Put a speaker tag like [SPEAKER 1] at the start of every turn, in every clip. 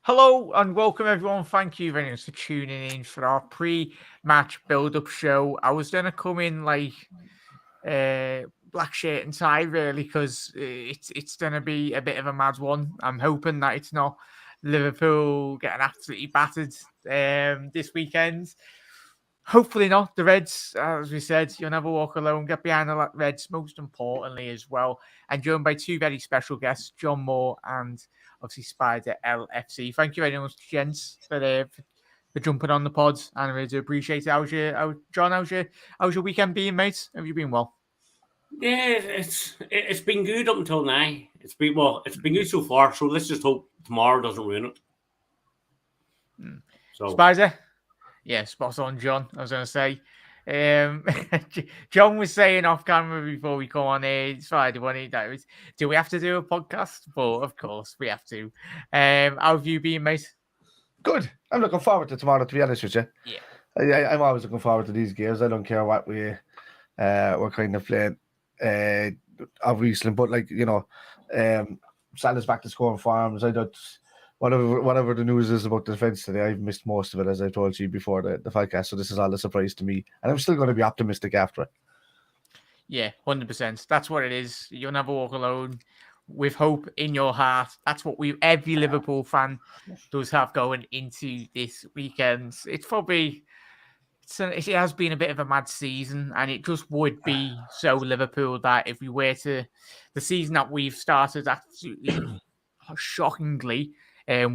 [SPEAKER 1] Hello and welcome everyone. Thank you very much for tuning in for our pre-match build-up show. I was gonna come in like black shirt and tie really because it's gonna be a bit of a mad one. I'm hoping that it's not Liverpool getting absolutely battered this weekend. Hopefully not. The Reds, as we said, you'll never walk alone. Get behind the Reds, most importantly as well. And joined by two very special guests, John Moore and obviously Spider LFC. Thank you very much, gents, for jumping on the pod. And I really do appreciate it. John? How's your weekend been, mate? Have you been well?
[SPEAKER 2] Yeah, it's been good up until now. It's been good so far. So let's just hope tomorrow doesn't ruin it. So
[SPEAKER 1] Spider? Yeah, spot on, John. I was going to say. John was saying off camera before we come on here, it's Friday, do we have to do a podcast? But of course, we have to. How have you been, mate?
[SPEAKER 3] Good. I'm looking forward to tomorrow, to be honest with you.
[SPEAKER 1] Yeah.
[SPEAKER 3] I'm always looking forward to these games. I don't care what we're kind of playing, obviously, but Salah's back to scoring forms. I don't. Whatever the news is about the defence today, I've missed most of it, as I told you before the podcast. So this is all a surprise to me, and I'm still going to be optimistic after it.
[SPEAKER 1] Yeah, 100%. That's what it is. You'll never walk alone. With hope in your heart. That's what every Liverpool fan does have going into this weekend. It has been a bit of a mad season, and it just would be so Liverpool that if we were to the season that we've started absolutely shockingly,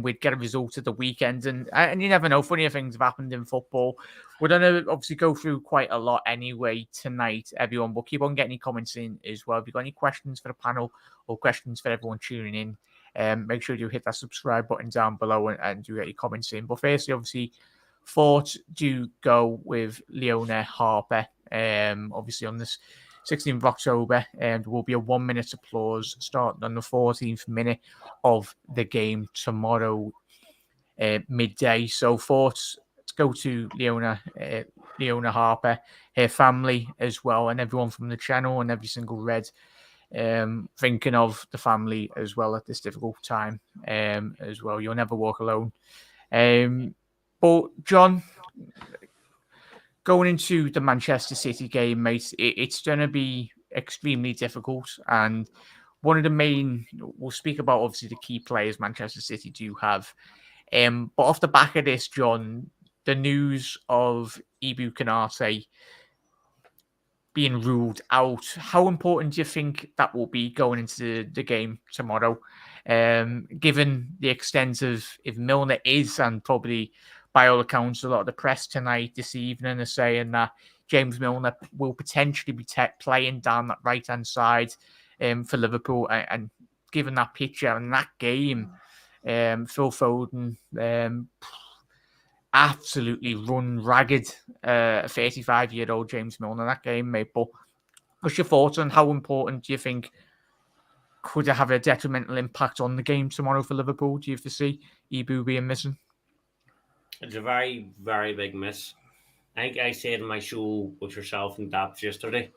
[SPEAKER 1] we'd get a result at the weekend, and you never know. Funnier things have happened in football. We're going to obviously go through quite a lot anyway tonight, everyone. But keep on getting your comments in as well. If you've got any questions for the panel or questions for everyone tuning in, make sure you hit that subscribe button down below and do get your comments in. But firstly, obviously, thoughts do go with Leona Harper. Obviously on this 16th of October, and there will be a 1 minute applause starting on the 14th minute of the game tomorrow midday. So thoughts go to Leona Harper, her family as well, and everyone from the channel and every single Red, thinking of the family as well at this difficult time as well. You'll never walk alone. But John, going into the Manchester City game, mate, it's going to be extremely difficult. And one of the main, we'll speak about obviously the key players Manchester City do have. But off the back of this, John, the news of Ibu Kanate being ruled out, how important do you think that will be going into the game tomorrow? Given the extent of if Milner is, and probably by all accounts, a lot of the press tonight, this evening, are saying that James Milner will potentially be playing down that right-hand side for Liverpool. And given that picture and that game, Phil Foden absolutely run ragged 35-year-old James Milner in that game, mate. But what's your thoughts on how important do you think could it have a detrimental impact on the game tomorrow for Liverpool? Do you foresee Ibu being missing?
[SPEAKER 2] it's a very, very big miss. I think I said in my show with yourself and Daps yesterday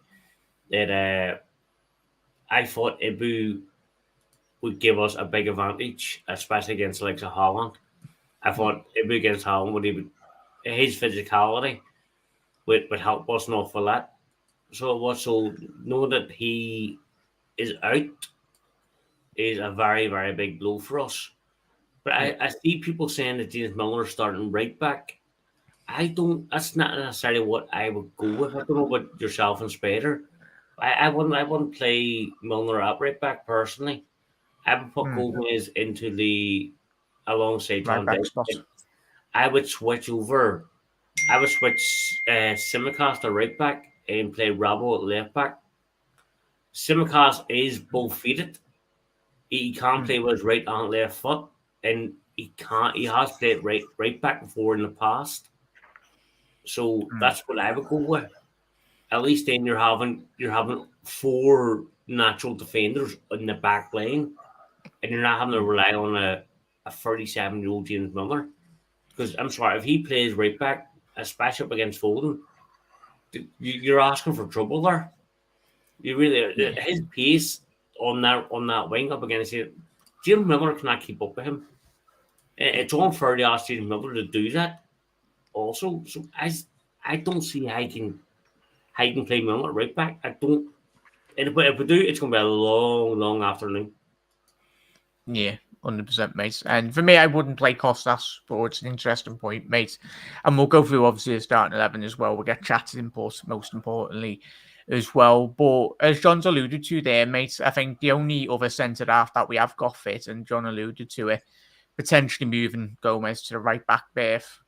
[SPEAKER 2] that I thought Ibu would give us a big advantage, especially against like Haaland. I thought Ibu against Haaland his physicality would help us an awful lot. So it was so knowing that he is out is a very, very big blow for us. But I see people saying that James Milner starting right back. That's not necessarily what I would go with. I don't know about yourself and Spader. I wouldn't play Milner at right back personally. I would put Gomez into the alongside John
[SPEAKER 1] Right back
[SPEAKER 2] Dyke.
[SPEAKER 1] spot.
[SPEAKER 2] I would switch over. I would switch Simicast to right back and play Rabo at left back. Simicast is both feeted. He can't play with his right and left foot, and he has played right back before in the past. So that's what I would go with. At least then you're having four natural defenders in the back line, and you're not having to rely on a 37-year-old James Milner. Because I'm sorry, if he plays right back, especially up against Foden, you're asking for trouble there. You really his pace on that wing up against you, James Milner cannot keep up with him. It's unfair to ask Stephen Miller to do that also. So I don't see how he can play Miller at right back. I don't. And if we do, it's going to be a long, long afternoon.
[SPEAKER 1] Yeah, 100%, mate. And for me, I wouldn't play Costas, but it's an interesting point, mate. And we'll go through, obviously, the starting 11 as well. We'll get chatted in most importantly as well. But as John's alluded to there, mate, I think the only other centre-half that we have got fit, and John alluded to it, potentially moving Gomez to the right-back berth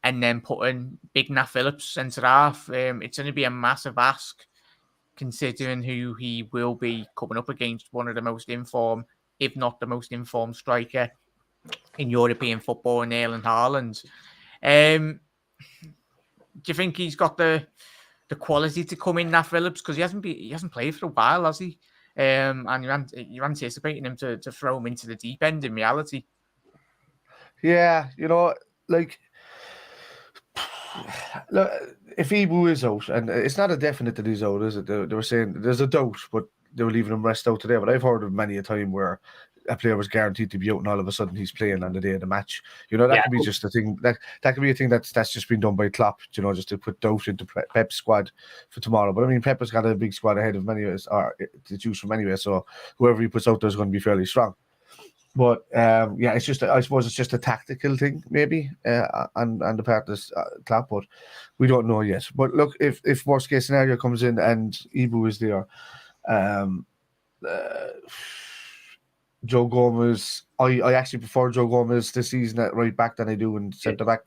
[SPEAKER 1] and then putting Big Nat Phillips centre-half. It's going to be a massive ask, considering who he will be coming up against, one of the most informed, if not the most informed striker in European football, in Haaland. Do you think he's got the quality to come in, Nat Phillips? Because he hasn't played for a while, has he? And you're anticipating him to throw him into the deep end in reality.
[SPEAKER 3] Yeah, like, look, if Ibu is out, and it's not a definite that he's out, is it? They were saying there's a doubt, but they were leaving him rest out today. But I've heard of many a time where a player was guaranteed to be out, and all of a sudden he's playing on the day of the match. That could be just a thing. That could be a thing that's just been done by Klopp. Just to put doubt into Pep's squad for tomorrow. But I mean, Pep has got a big squad ahead of many of us, or to choose from anyway. So whoever he puts out there is going to be fairly strong. But it's just, I suppose it's just a tactical thing, maybe, on the part of Klopp, but we don't know yet. But look, if worst case scenario comes in and Ibu is there, Joe Gomez, I actually prefer Joe Gomez this season at right back than I do in centre back.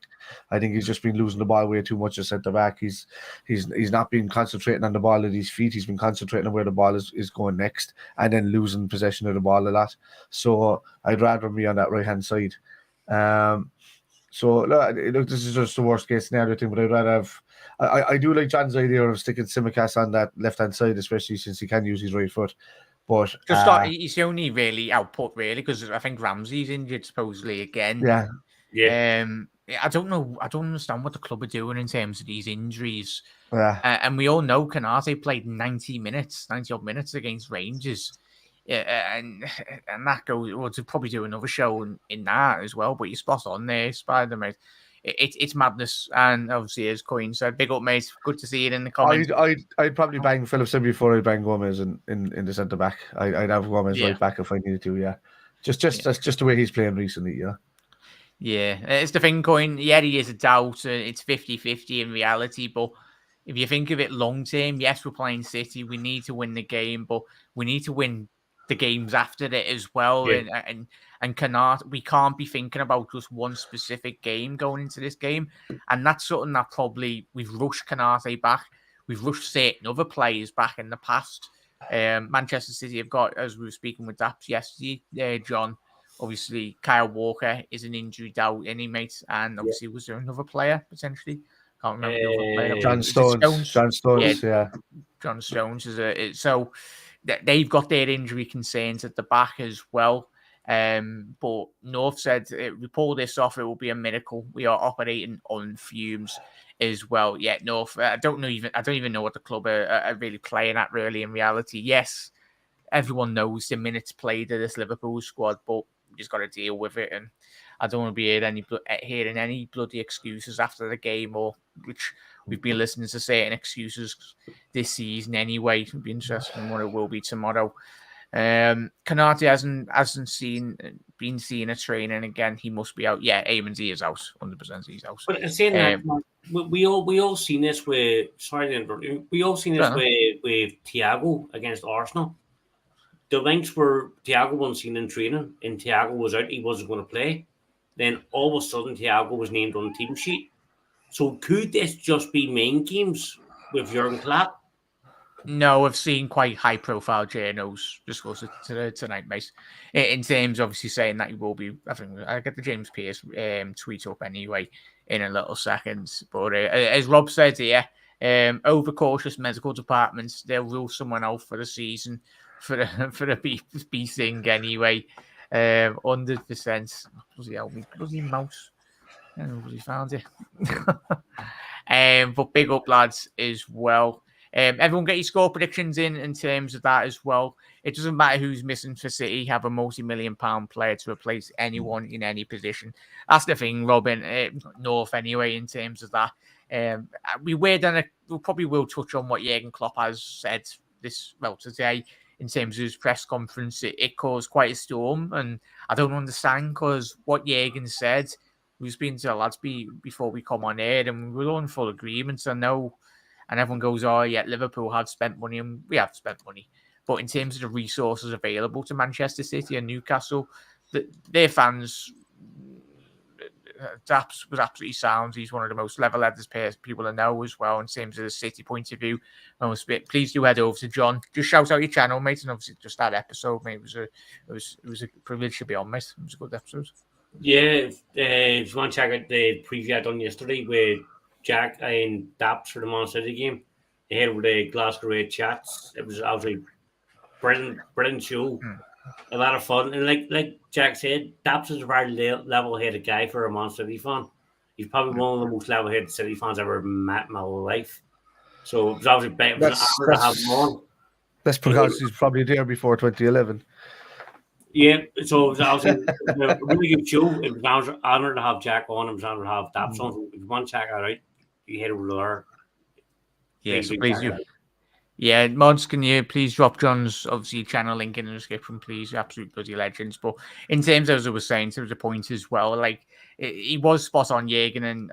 [SPEAKER 3] I think he's just been losing the ball way too much at centre back. He's not been concentrating on the ball at his feet. He's been concentrating on where the ball is going next, and then losing possession of the ball a lot. So I'd rather be on that right hand side. So look, this is just the worst case scenario thing, but I'd rather have. I do like John's idea of sticking Tsimikas on that left hand side, especially since he can use his right foot. But
[SPEAKER 1] he's the only really output, really, because I think Ramsey's injured supposedly again.
[SPEAKER 2] Yeah.
[SPEAKER 1] I don't know. I don't understand what the club are doing in terms of these injuries.
[SPEAKER 3] Yeah.
[SPEAKER 1] And we all know Canate played 90 odd minutes against Rangers. And that goes. Well, to probably do another show in that as well. But you're spot on there, Spider, mate. It's madness, and obviously, as Coyne said, big up, mate. Good to see it in the comments.
[SPEAKER 3] I'd probably bang Phillips in before I'd bang Gomez in the centre back. I'd have Gomez right back if I needed to. Yeah, that's just the way he's playing recently. Yeah.
[SPEAKER 1] Yeah, it's the thing, Coyne. Yeah, he is a doubt. It's 50-50 in reality, but if you think of it long term, yes, we're playing City. We need to win the game, but we need to win the games after it as well.
[SPEAKER 2] Yeah.
[SPEAKER 1] And we can't be thinking about just one specific game going into this game. And that's something that probably we've rushed Canate back. We've rushed certain other players back in the past. Manchester City have got, as we were speaking with Daps yesterday, John, obviously Kyle Walker is an injury doubt, any mate. And obviously, was there another player potentially? Can't remember the other player.
[SPEAKER 3] John Stones. John Stones, yeah.
[SPEAKER 1] John Stones is so they've got their injury concerns at the back as well. But North said, we pull this off, it will be a miracle. We are operating on fumes as well. Yeah, North, I don't even know what the club are really playing at, really, in reality. Yes, everyone knows the minutes played of this Liverpool squad, but we just got to deal with it. And I don't want to be hearing any bloody excuses after the game, or which we've been listening to certain excuses this season anyway. It'll be interesting what it will be tomorrow. Canate hasn't been seen at training again. He must be out. Yeah, Eamons, he is out. 100% he's out.
[SPEAKER 2] But saying that, we all seen this with. Sorry to interrupt. We all seen this with Thiago against Arsenal. The links were Thiago wasn't seen in training, and Thiago was out. He wasn't going to play. Then all of a sudden, Thiago was named on the team sheet. So could this just be main games with Jurgen Klopp?
[SPEAKER 1] No, I've seen quite high-profile journals discuss it tonight, mate. In terms, obviously, saying that he will be. I think I'll get the James Pearce tweet up anyway in a little second. But as Rob said here, overcautious medical departments, they'll rule someone out for the season for the B thing anyway. 100%. Bloody mouse. I don't know if he found it. But big up, lads, as well. Everyone get your score predictions in terms of that as well. It doesn't matter who's missing for City. Have a multi-million-pound player to replace anyone in any position. That's the thing, Robin. North anyway, in terms of that. We probably will touch on what Jurgen Klopp has said today in terms of his press conference. It caused quite a storm, and I don't understand because what Jurgen said, we were speaking to the lads before we come on air, and we were all in full agreement. I know, and everyone goes, "Oh, yeah, Liverpool have spent money," and we have spent money. But in terms of the resources available to Manchester City and Newcastle, their fans, Daps was absolutely sound. He's one of the most level-headed people I know as well in terms of the City point of view. Please do head over to John. Just shout out your channel, mate, and obviously just that episode, mate. It was a privilege to be on, mate. It was a good episode.
[SPEAKER 2] Yeah, if you want to check out the preview I done yesterday with Jack and Daps for the Man City game, they had with the Glasgow Red chats. It was obviously brilliant show. A lot of fun, and like Jack said, Daps is a very level-headed guy for a Man City fan. He's probably one of the most level-headed City fans I've ever met in my whole life. So it was obviously better to have him on.
[SPEAKER 3] That's because he's probably there before 2011.
[SPEAKER 2] Yeah, so it was obviously a really good show. It was an honour to have Jack on. It was an honour to have Daps on. So if you want to check that out, you head over there.
[SPEAKER 1] Yeah, so please do. Yeah, mods, can you please drop John's obviously channel link in the description, please? You're absolute bloody legends. But in terms of, as I was saying, there was a point as well. Like he was spot on, Jurgen, and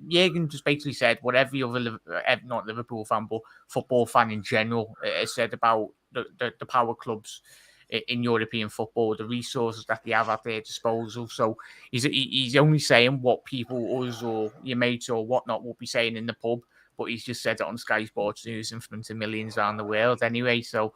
[SPEAKER 1] Jurgen just basically said whatever the other not Liverpool fan, but football fan in general said about the power clubs in European football, the resources that they have at their disposal. So he's only saying what people, us or your mates or whatnot, will be saying in the pub. But he's just said it on Sky Sports News in front of millions around the world anyway. So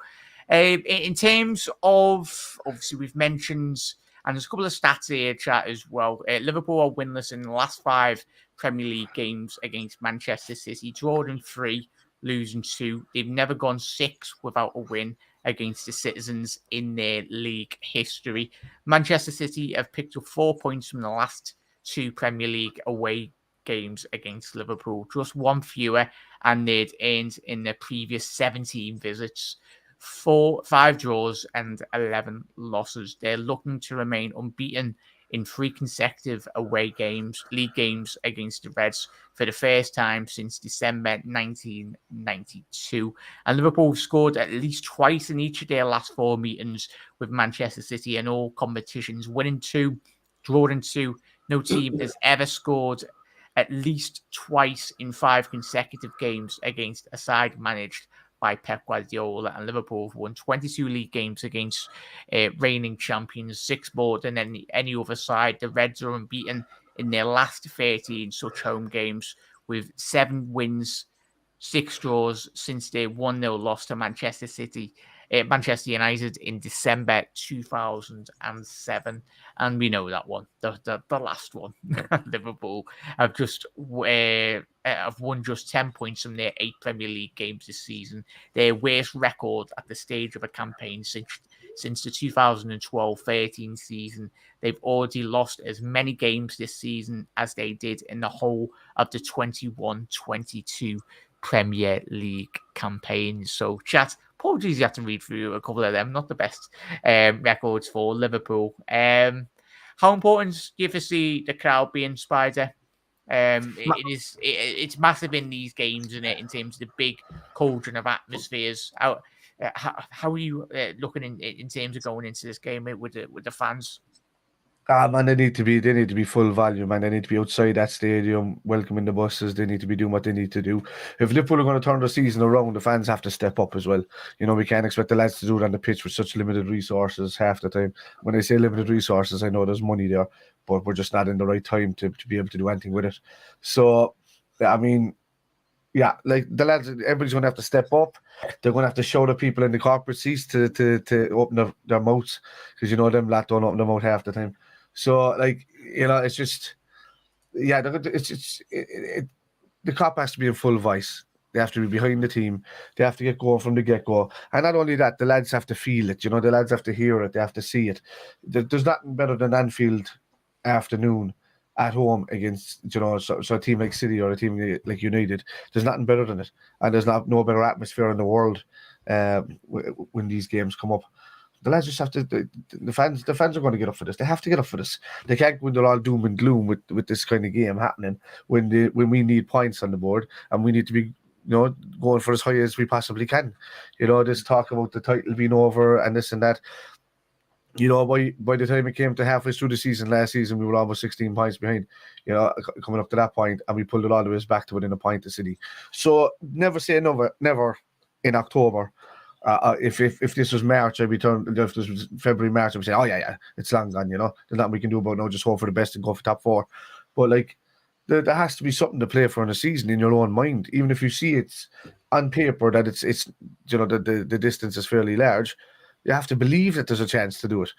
[SPEAKER 1] in terms of, obviously, we've mentioned, and there's a couple of stats here, chat, as well. Liverpool are winless in the last 5 Premier League games against Manchester City, drawing 3, losing 2. They've never gone 6 without a win against the Citizens in their league history. Manchester City have picked up 4 points from the last 2 Premier League away games against Liverpool, just 1 fewer, and they'd earned in their previous 17 visits 5 draws and 11 losses. They're looking to remain unbeaten in 3 consecutive away games, league games against the Reds for the first time since December 1992. And Liverpool scored at least twice in each of their last 4 meetings with Manchester City in all competitions, winning 2, drawing 2. No team has ever scored at least twice in 5 consecutive games against a side managed by Pep Guardiola, and Liverpool have won 22 league games against reigning champions, 6 more than any other side. The Reds are unbeaten in their last 13 such home games, with 7 wins, 6 draws since their 1-0 loss to Manchester United in December 2007. And we know that one, the last one. Liverpool have won just 10 points from their 8 Premier League games this season, their worst record at the stage of a campaign since the 2012-13 season. They've already lost as many games this season as they did in the whole of the 21-22 Premier League campaign. So, chat, apologies you have to read through a couple of them. Not the best records for Liverpool. How important do you foresee the crowd being, Spider? It's massive in these games, isn't it, in terms of the big cauldron of atmospheres. How are you looking in terms of going into this game with the fans?
[SPEAKER 3] Man, they need to be full volume, man. They need to be outside that stadium, welcoming the buses. They need to be doing what they need to do. If Liverpool are going to turn the season around, the fans have to step up as well. You know, we can't expect the lads to do it on the pitch with such limited resources half the time. When I say limited resources, I know there's money there, but we're just not in the right time to be able to do anything with it. So, I mean, yeah, like the lads, everybody's going to have to step up. They're going to have to show the people in the corporate seats to open their mouths, because, you know, them lads don't open their mouth half the time. So, like, you know, it's just, yeah, the cop has to be in full voice. They have to be behind the team. They have to get going from the get-go. And not only that, the lads have to feel it. You know, the lads have to hear it. They have to see it. There's nothing better than Anfield afternoon at home against, so a team like City or a team like United. There's nothing better than it, and there's no better atmosphere in the world when these games come up. The lads just have to. The fans are going to get up for this. They have to get up for this. They can't when they're all doom and gloom with this kind of game happening when we need points on the board and we need to be going for as high as we possibly can. This talk about the title being over and this and that. By the time it came to halfway through the season last season, we were almost 16 points behind, coming up to that point, and we pulled it all the way back to within a point of City. So never say never in October. If this was March, if this was February, March, I'd say, oh yeah, it's long gone, there's nothing we can do about it now, just hope for the best and go for top 4. But there has to be something to play for in a season in your own mind, even if you see it's on paper that it's the distance is fairly large. You have to believe that there's a chance to do it.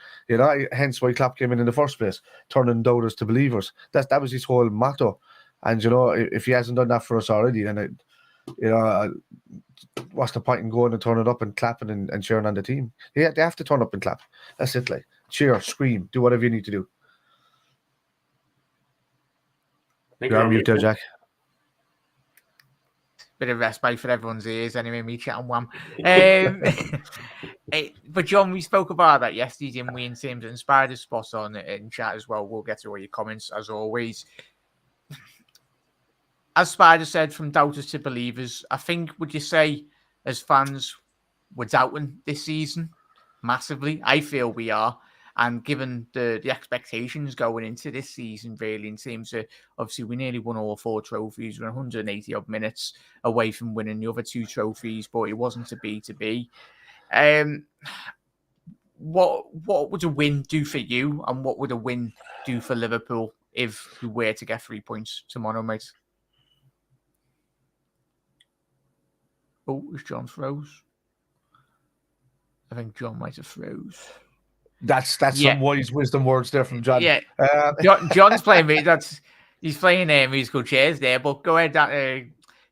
[SPEAKER 3] Hence why Klopp came in the first place, turning doubters to believers. That was his whole motto. And if he hasn't done that for us already, then what's the point in going and turning up and clapping and cheering on the team? Yeah, they have to turn up and clap. That's it. Cheer, scream, do whatever you need to do. You're on mute there, Jack.
[SPEAKER 1] Bit of respite for everyone's ears anyway, me chatting wham. But John, we spoke about that yesterday, didn't we, in terms of Spider's spot on in chat as well. We'll get to all your comments as always. As Spider said, from doubters to believers, I think, would you say, as fans, we're doubting this season massively? I feel we are. And given the expectations going into this season, really, in terms of, obviously, we nearly won all 4 trophies. We're 180 odd minutes away from winning the other 2 trophies, but it wasn't to be. What would a win do for you, and what would a win do for Liverpool if we were to get 3 points tomorrow, mate? Oh, is John froze? I think John might have froze.
[SPEAKER 3] That's some wise wisdom words there from John.
[SPEAKER 1] Yeah, John's playing. He's playing musical chairs there. But go ahead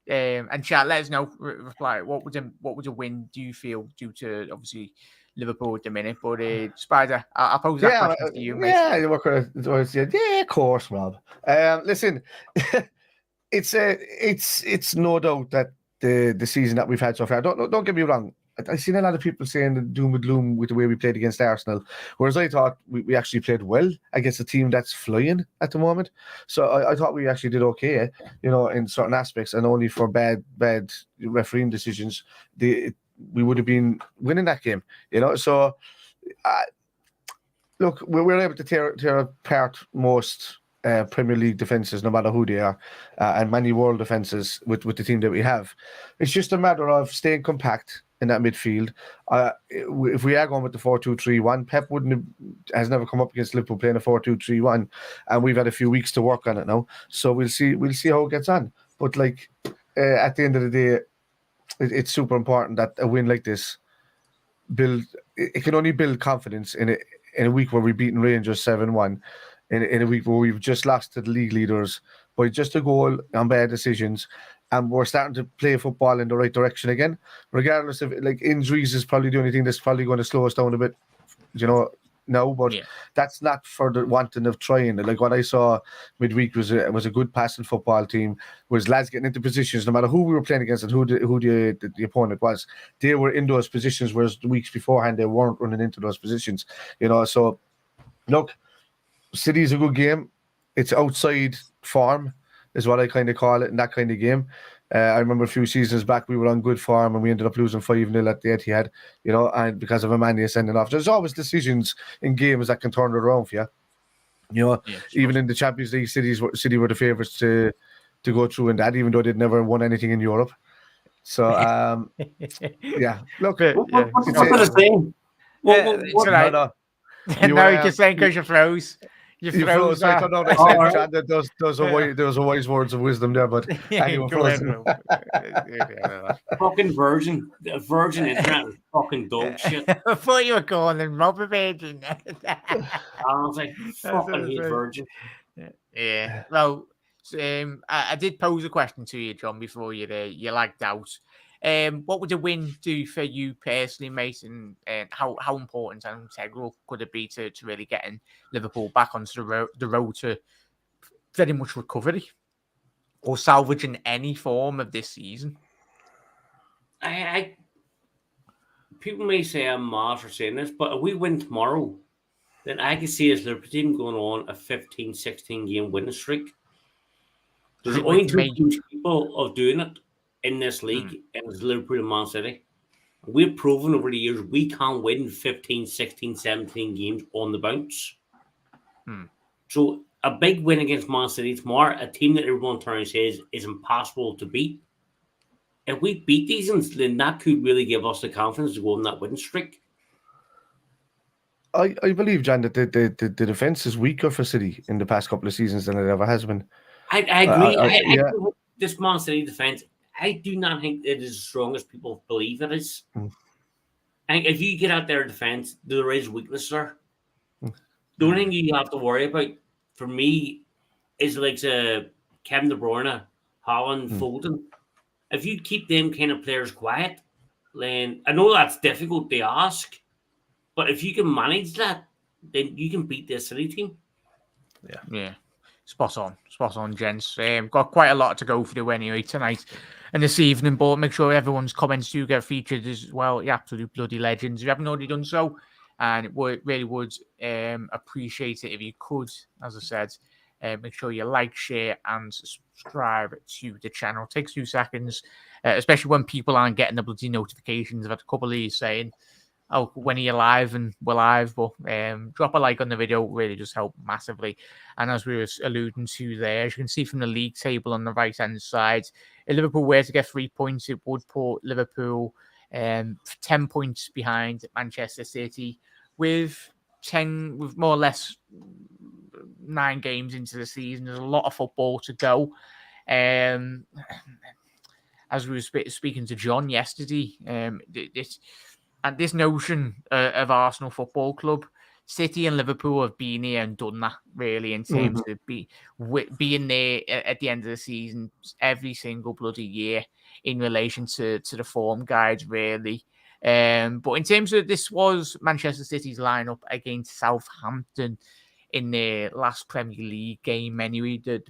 [SPEAKER 1] and chat. Let us know. Reply. What would a win do you feel due to obviously Liverpool at the minute? But Spider, I'll pose that question to you, mate.
[SPEAKER 3] Yeah, of course, Rob. Listen, it's no doubt that the season that we've had so far. Don't get me wrong. I've seen a lot of people saying the doom and gloom with the way we played against Arsenal, whereas I thought we actually played well against a team that's flying at the moment. So I thought we actually did okay, in certain aspects, and only for bad refereeing decisions, we would have been winning that game, So, look, we're able to tear apart most Premier League defences, no matter who they are, and many world defences with the team that we have. It's just a matter of staying compact in that midfield. If we are going with the 4-2-3-1, Pep has never come up against Liverpool playing a 4-2-3-1, and we've had a few weeks to work on it now. So we'll see how it gets on. But at the end of the day, it's super important that a win like this can only build confidence in a week where we've beaten Rangers 7-1, in a week where we've just lost to the league leaders by just a goal on bad decisions. And we're starting to play football in the right direction again, regardless of injuries is probably the only thing that's probably going to slow us down a bit, now. But that's not for the wanting of trying. What I saw midweek was a good passing football team. Was lads getting into positions, no matter who we were playing against and who the opponent was. They were in those positions, whereas the weeks beforehand they weren't running into those positions. So look, City's a good game. It's outside form, is what I kind of call it in that kind of game. I remember a few seasons back we were on good form and we ended up losing 5-0 at the Etihad, and because of Emmanuel sending off. There's always decisions in games that can turn it around for you. Even in the Champions League, City were the favourites to go through in that, even though they'd never won anything in Europe. So, look.
[SPEAKER 2] What's the thing?
[SPEAKER 1] No, you're just saying because you froze. You froze.
[SPEAKER 3] I don't know. There was a wise words of wisdom there, but anyway,
[SPEAKER 2] fucking virgin internet is fucking dog shit.
[SPEAKER 1] I thought you were calling him Robber Virgin.
[SPEAKER 2] I was like, fucking hate virgin.
[SPEAKER 1] Yeah. Well, I did pose a question to you, John, before you lagged out. What would a win do for you personally, mate, and how important and integral could it be to really getting Liverpool back onto the road to very much recovery or salvaging any form of this season.
[SPEAKER 2] People may say I'm mad for saying this, but if we win tomorrow, then I can see as Liverpool team going on a 15, 16 game winning streak. There's only two teams capable of doing it in this league, and it's Liverpool and Man City. We've proven over the years we can win 15, 16, 17 games on the bounce. So a big win against Man City tomorrow, a team that everyone turns says is impossible to beat. If we beat these, then that could really give us the confidence to go on that winning streak.
[SPEAKER 3] I believe, John, that the defence is weaker for City in the past couple of seasons than it ever has been.
[SPEAKER 2] I agree. I agree with this Man City defence, I do not think it is as strong as people believe it is. I think if you get out there defence, there is weakness there. The only thing you have to worry about, for me, is like Kevin De Bruyne, Haaland, Foden. If you keep them kind of players quiet, then I know that's difficult to ask, but if you can manage that, then you can beat this City team.
[SPEAKER 1] Yeah. Spot on, gents. Got quite a lot to go through anyway tonight and this evening, but make sure everyone's comments do get featured as well. You absolute bloody legends. If you haven't already done so, and really would appreciate it if you could, as I said, make sure you like, share, and subscribe to the channel. It takes 2 seconds, especially when people aren't getting the bloody notifications. I've had a couple of these saying, "Oh, when are you live?" and we're live, but drop a like on the video, really just help massively. And as we were alluding to there, as you can see from the league table on the right hand side, if Liverpool were to get 3 points, it would put Liverpool 10 points behind Manchester City with more or less 9 games into the season. There's a lot of football to go. As we were speaking to John yesterday, this notion of Arsenal Football Club, City and Liverpool have been here and done that, really, in terms of being there at the end of the season every single bloody year in relation to the form guides, really. But in terms of, this was Manchester City's lineup against Southampton in their last Premier League game anyway. The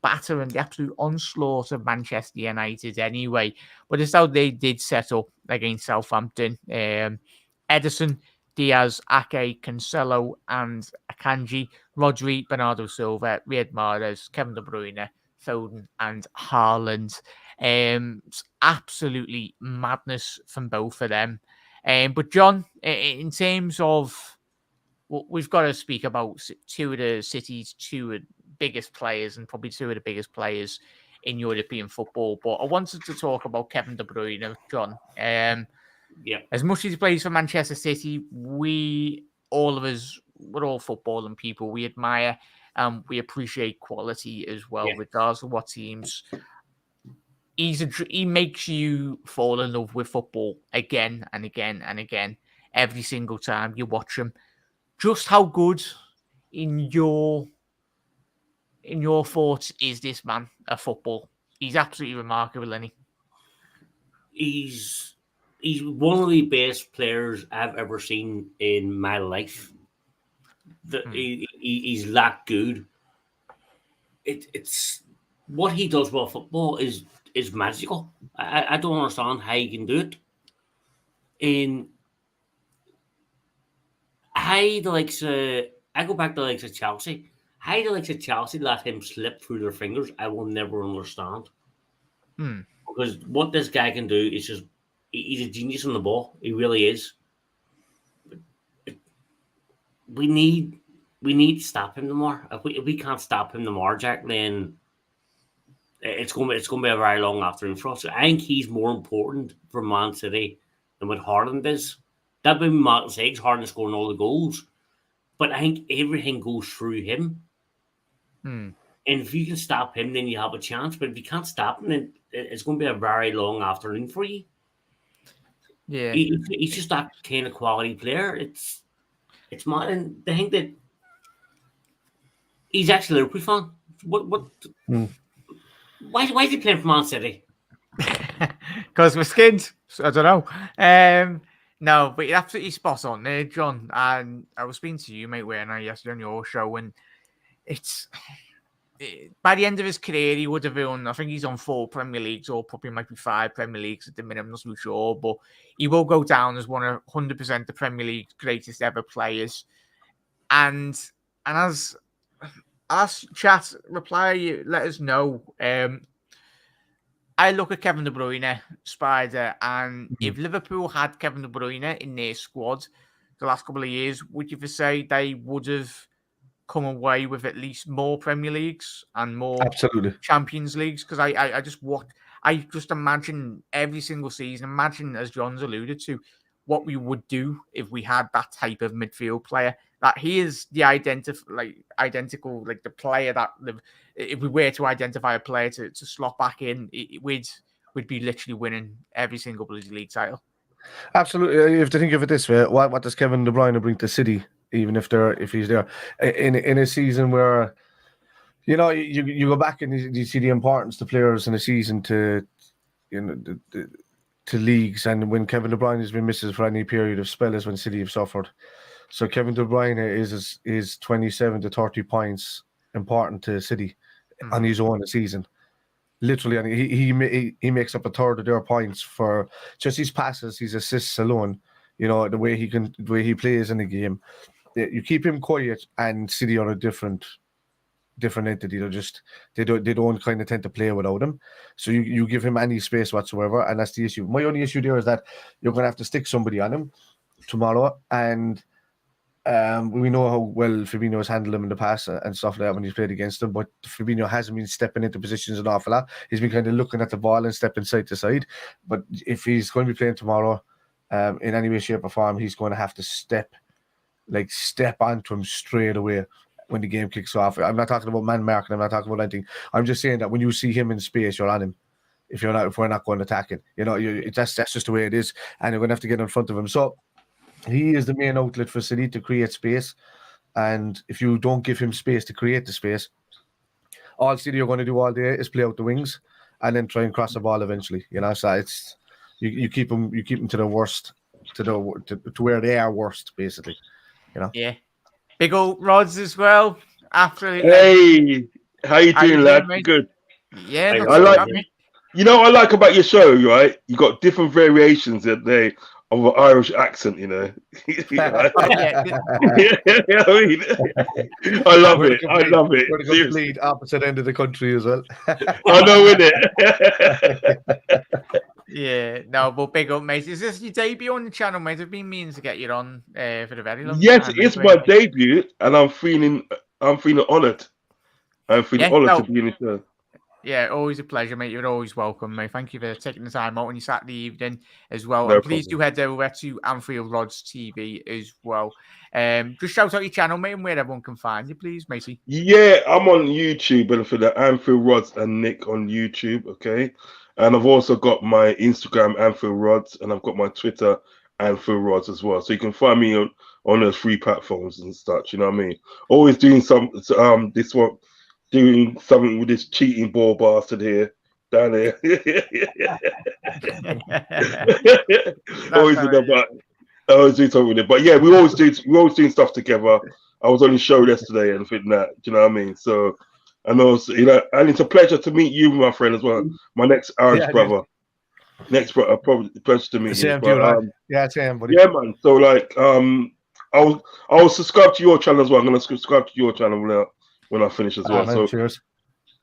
[SPEAKER 1] absolute onslaught of Manchester United anyway. But it's how they did set up against Southampton. Ederson, Diaz, Ake, Cancelo, and Akanji, Rodri, Bernardo Silva, Riyad Mahrez, Kevin De Bruyne, Foden, and Haaland. It's absolutely madness from both of them. But John, in terms of, we've got to speak about two of the City's biggest players and probably 2 of the biggest players in European football. But I wanted to talk about Kevin De Bruyne, John. As much as he plays for Manchester City, we're all footballing people. We admire and we appreciate quality as well, regardless of what teams. He makes you fall in love with football again and again and again every single time you watch him. Just how good in your thoughts is this man at football? He's absolutely remarkable, isn't he?
[SPEAKER 2] He's one of the best players I've ever seen in my life. He's that good. It's what he does with football is magical. I don't understand how he can do it. And I go back to the likes of Chelsea. How the likes of Chelsea let him slip through their fingers, I will never understand. Because what this guy can do is just, he's a genius on the ball. He really is. We need to stop him no more. If we can't stop him no more, Jack, then it's going to be a very long afternoon for us. I think he's more important for Man City than what Haaland is. That would be my mistakes. Haaland scoring all the goals, but I think everything goes through him. And if you can stop him, then you have a chance. But if you can't stop him, then it's going to be a very long afternoon for you.
[SPEAKER 1] Yeah,
[SPEAKER 2] he's just that kind of quality player. It's mad, and they think that he's actually a Liverpool fan. Why is he playing for Man City?
[SPEAKER 1] Because we're skinned. I don't know. No, but you're absolutely spot on there, John. And I was speaking to you, mate, yesterday on your show, and by the end of his career, he would have won. I think he's on 4 Premier Leagues, or probably might be 5 Premier Leagues at the minute. I'm not so sure, but he will go down as one of 100% the Premier League's greatest ever players. And as chat reply, let us know. I look at Kevin De Bruyne, Spider, and if Liverpool had Kevin De Bruyne in their squad the last couple of years, would you say they would have come away with at least more Premier Leagues and more Champions Leagues? Because I just imagine every single season, imagine, as John's alluded to, what we would do if we had that type of midfield player. That he is the identical, like the player that if we were to identify a player to slot back in, we'd be literally winning every single bloody league title.
[SPEAKER 3] Absolutely. You have to think of it this way: what does Kevin De Bruyne bring to City? Even if he's there in a season where, you know, you go back and you see the importance to players in a season to, you know, to leagues, and when Kevin De Bruyne has been missing for any period of spell is when City have suffered. So Kevin De Bruyne is 27 to 30 points important to City on his own a season. Literally, and he makes up a third of their points for just his passes, his assists alone. You know, the way he plays in the game. You keep him quiet, and City are a different entity. They don't kind of tend to play without him. So you give him any space whatsoever, and that's the issue. My only issue there is that you're going to have to stick somebody on him tomorrow, and we know how well Fabinho has handled him in the past and stuff like that when he's played against him. But Fabinho hasn't been stepping into positions an awful lot. He's been kind of looking at the ball and stepping side to side. But if he's going to be playing tomorrow, in any way, shape, or form, he's going to have to step onto him straight away when the game kicks off. I'm not talking about man marking. I'm not talking about anything. I'm just saying that when you see him in space, you're on him. If we're not going attacking, you know, that's just the way it is, and you're going to have to get in front of him. So he is the main outlet for City to create space, and if you don't give him space to create the space, all City are going to do all day is play out the wings and then try and cross the ball eventually. You know, so it's you keep them to the worst, to where they are worst, basically. You know.
[SPEAKER 1] Yeah. Big old Rods as well.
[SPEAKER 4] Hey, how you doing, lad?
[SPEAKER 1] Good. Yeah,
[SPEAKER 4] I like. You know what I like about your show, right? You got different variations of an Irish accent. You know. I love it. I love it.
[SPEAKER 3] We're the complete opposite end of the country as well.
[SPEAKER 4] I know, innit?
[SPEAKER 1] Yeah, no, but big up, mate. Is this your debut on the channel, mate? I've been meaning to get you on for the very long time.
[SPEAKER 4] Yes, it's my debut, and I'm feeling honoured. I'm feeling honoured to be in the show.
[SPEAKER 1] Yeah, always a pleasure, mate. You're always welcome, mate. Thank you for taking the time out on your Saturday evening as well.
[SPEAKER 4] No
[SPEAKER 1] and please do head over to Anfield Rods TV as well. Just shout out your channel, mate, and where everyone can find you, please, matey.
[SPEAKER 4] Yeah, I'm on YouTube, and for the Anfield Rods and Nick on YouTube, okay? And I've also got my Instagram, Anfield Rods, and I've got my Twitter, Anfield Rods as well. So you can find me on those free platforms and such, you know what I mean? Always doing doing something with this cheating ball bastard here, down here. Always do something with it. But yeah, we always doing stuff together. I was on the show yesterday and think that, do you know what I mean? So, and also, you know, and it's a pleasure to meet you, my friend, as well. My next Irish brother. Next brother, probably a pleasure to meet you. But,
[SPEAKER 3] yeah, same, buddy.
[SPEAKER 4] Yeah, man. So like, I'll subscribe to your channel as well. I'm gonna subscribe to your channel now when I finish as well.
[SPEAKER 3] Man,
[SPEAKER 4] so
[SPEAKER 3] cheers.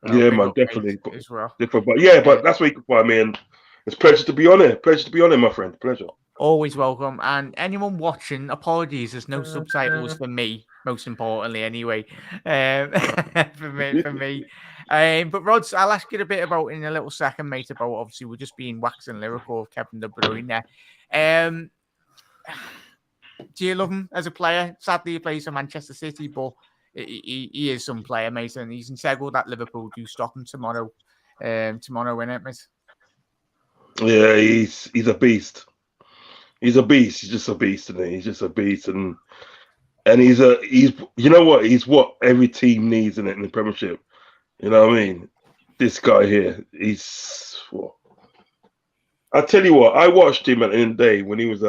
[SPEAKER 4] Yeah, man, definitely.
[SPEAKER 1] As well.
[SPEAKER 4] Different, but that's where you can find me, and it's a pleasure to be on it. Pleasure to be on it, my friend. Pleasure.
[SPEAKER 1] Always welcome. And anyone watching, apologies, there's no subtitles for me, most importantly, anyway. For me. But Rods, I'll ask you a bit about in a little second, mate, about obviously we're just being waxing lyrical of Kevin De Bruyne. Do you love him as a player? Sadly, he plays for Manchester City, but he is some player, mate, and he's integral that Liverpool do stop him tomorrow. Innit, mate?
[SPEAKER 4] Yeah, he's a beast. He's a beast. He's just a beast, isn't he? He's just a beast, and he's you know what? He's what every team needs in the Premiership. You know what I mean? This guy here, he's what? I tell you what, I watched him at the end of the day when he was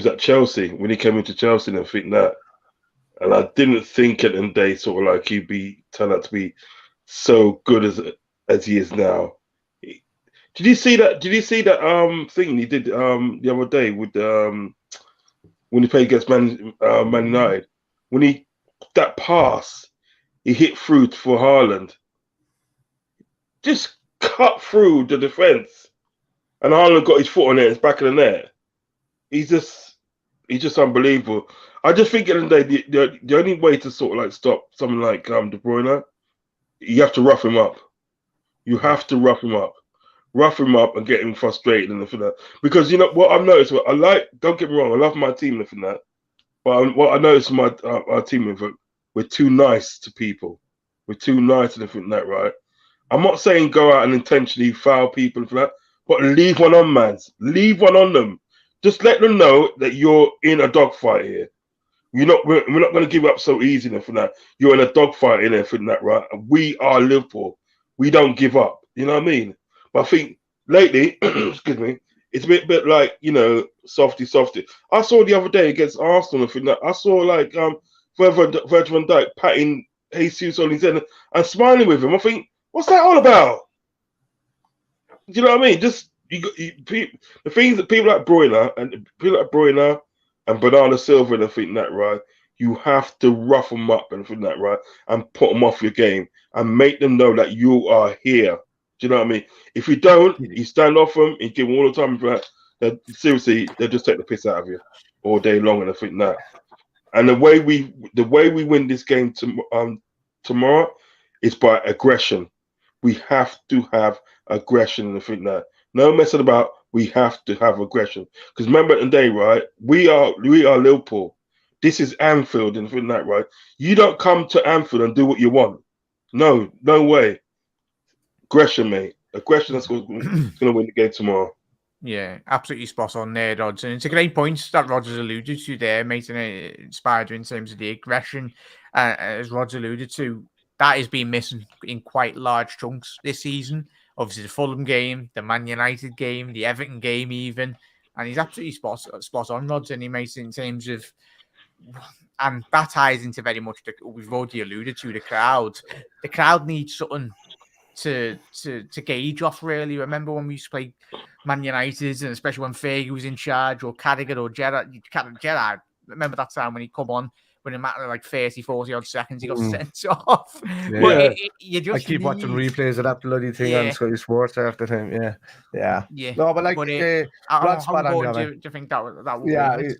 [SPEAKER 4] at Chelsea, when he came into Chelsea, and I think that And I didn't think at the day sort of like he'd turn out to be so good as he is now. Did you see that? Did you see that thing he did the other day with when he played against Man United? When that pass he hit through for Haaland, just cut through the defense, and Haaland got his foot on it. It's back of the net. He's just unbelievable. I just think at the end of the day, the only way to sort of like stop someone like De Bruyne, you have to rough him up. You have to rough him up and get him frustrated and everything like that. Because you know what I've noticed. What I like, don't get me wrong, I love my team and everything like that. But what I noticed my our team, we're too nice to people. We're too nice and everything like that, right? I'm not saying go out and intentionally foul people and everything like that, but leave one on, man. Leave one on them. Just let them know that you're in a dogfight here. We're not going to give up so easy and everything like that. You're in a dogfight and everything like that, right? We are Liverpool. We don't give up. You know what I mean? But I think lately, excuse me, it's a bit like, you know, softy. I saw the other day against Arsenal, I saw like Virgil van Dijk patting Jesus on his head and smiling with him. I think, what's that all about? Do you know what I mean? Just the things that people like Bruyne and Bernardo Silva and everything that, right? You have to rough them up and everything that, right? And put them off your game and make them know that you are here. Do you know what I mean? If you don't, you stand off them and give them all the time for that. Seriously, they'll just take the piss out of you all day long and everything that. And the way we win this game tomorrow is by aggression. We have to have aggression and everything that. No messing about. We have to have aggression. Because remember the day, right? We are Liverpool. This is Anfield and everything that, right? You don't come to Anfield and do what you want. No way. Aggression, mate. Aggression is going to win the game tomorrow.
[SPEAKER 1] Yeah, absolutely spot on there, Rods. And it's a great point that Rods has alluded to there, mate, and Spider in terms of the aggression. As Rods alluded to, that is being missing in quite large chunks this season. Obviously, the Fulham game, the Man United game, the Everton game even. And he's absolutely spot on, Rods, and he makes it in terms of... And that ties into very much we've already alluded to, the crowd. The crowd needs something to gauge off, really. Remember when we used to play Man United, and especially when Fergie was in charge, or Carragher or Gerrard. Remember that time when he come on, when it mattered like 30, 40 odd seconds, he got sent off.
[SPEAKER 3] Yeah.
[SPEAKER 1] But you just
[SPEAKER 3] I keep watching replays of that bloody thing on Sky Sports after time. Yeah. No, but like,
[SPEAKER 1] how important do you think that would be?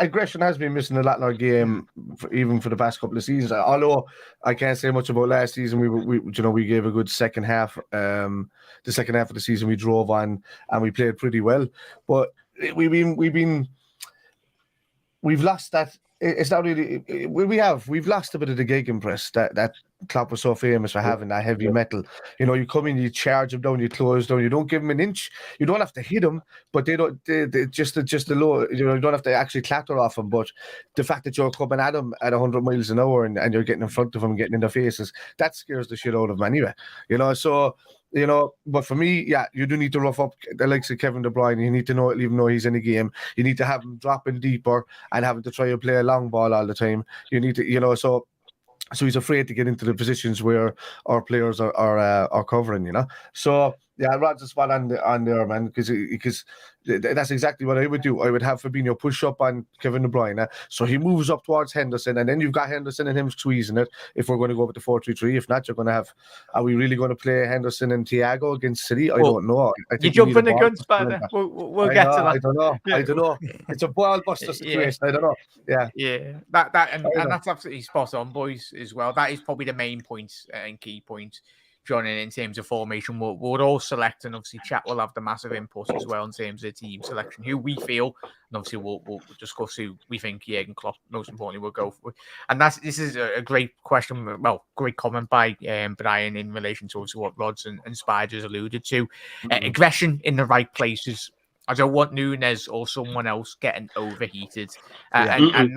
[SPEAKER 3] Aggression has been missing a lot in our game, even for the past couple of seasons. Although I can't say much about last season, we gave a good second half. The second half of the season, we drove on and we played pretty well. But we've lost that. It's not really. We've lost a bit of the gegenpress that Klopp was so famous for having, that heavy metal. You know, you come in, you charge them down, you close down, you don't give them an inch. You don't have to hit them, but they just the low. You know, you don't have to actually clatter off them. But the fact that you're coming at them at 100 miles an hour and you're getting in front of them, getting in their faces, that scares the shit out of them anyway. You know, so. You know, but for me, you do need to rough up the likes of Kevin De Bruyne. You need to know, even though he's in the game, you need to have him dropping deeper and having to try and play a long ball all the time. You need to, you know, so he's afraid to get into the positions where our players are covering, you know. So yeah, Rod's a spot on there, man, because that's exactly what I would do. I would have Fabinho push up on Kevin De Bruyne, so he moves up towards Henderson, and then you've got Henderson and him squeezing it. If we're going to go with the 4-3-3, if not, you're going to have. Are we really going to play Henderson and Thiago against City? I don't know.
[SPEAKER 1] You jump in the gun, Spanner. We'll get to that.
[SPEAKER 3] I don't know. It's a ball buster situation. I don't know.
[SPEAKER 1] Yeah. And that's absolutely spot on, boys. As well, that is probably the main point and key point, John, in terms of formation. We'll all select, and obviously chat will have the massive input as well in terms of team selection, who we feel, and obviously we'll discuss who we think Jurgen Klopp, most importantly, will go for. And this is a great question, well, great comment by Brian in relation to also what Rods and Spiders alluded to. Aggression in the right places. I don't want Nunes or someone else getting overheated, and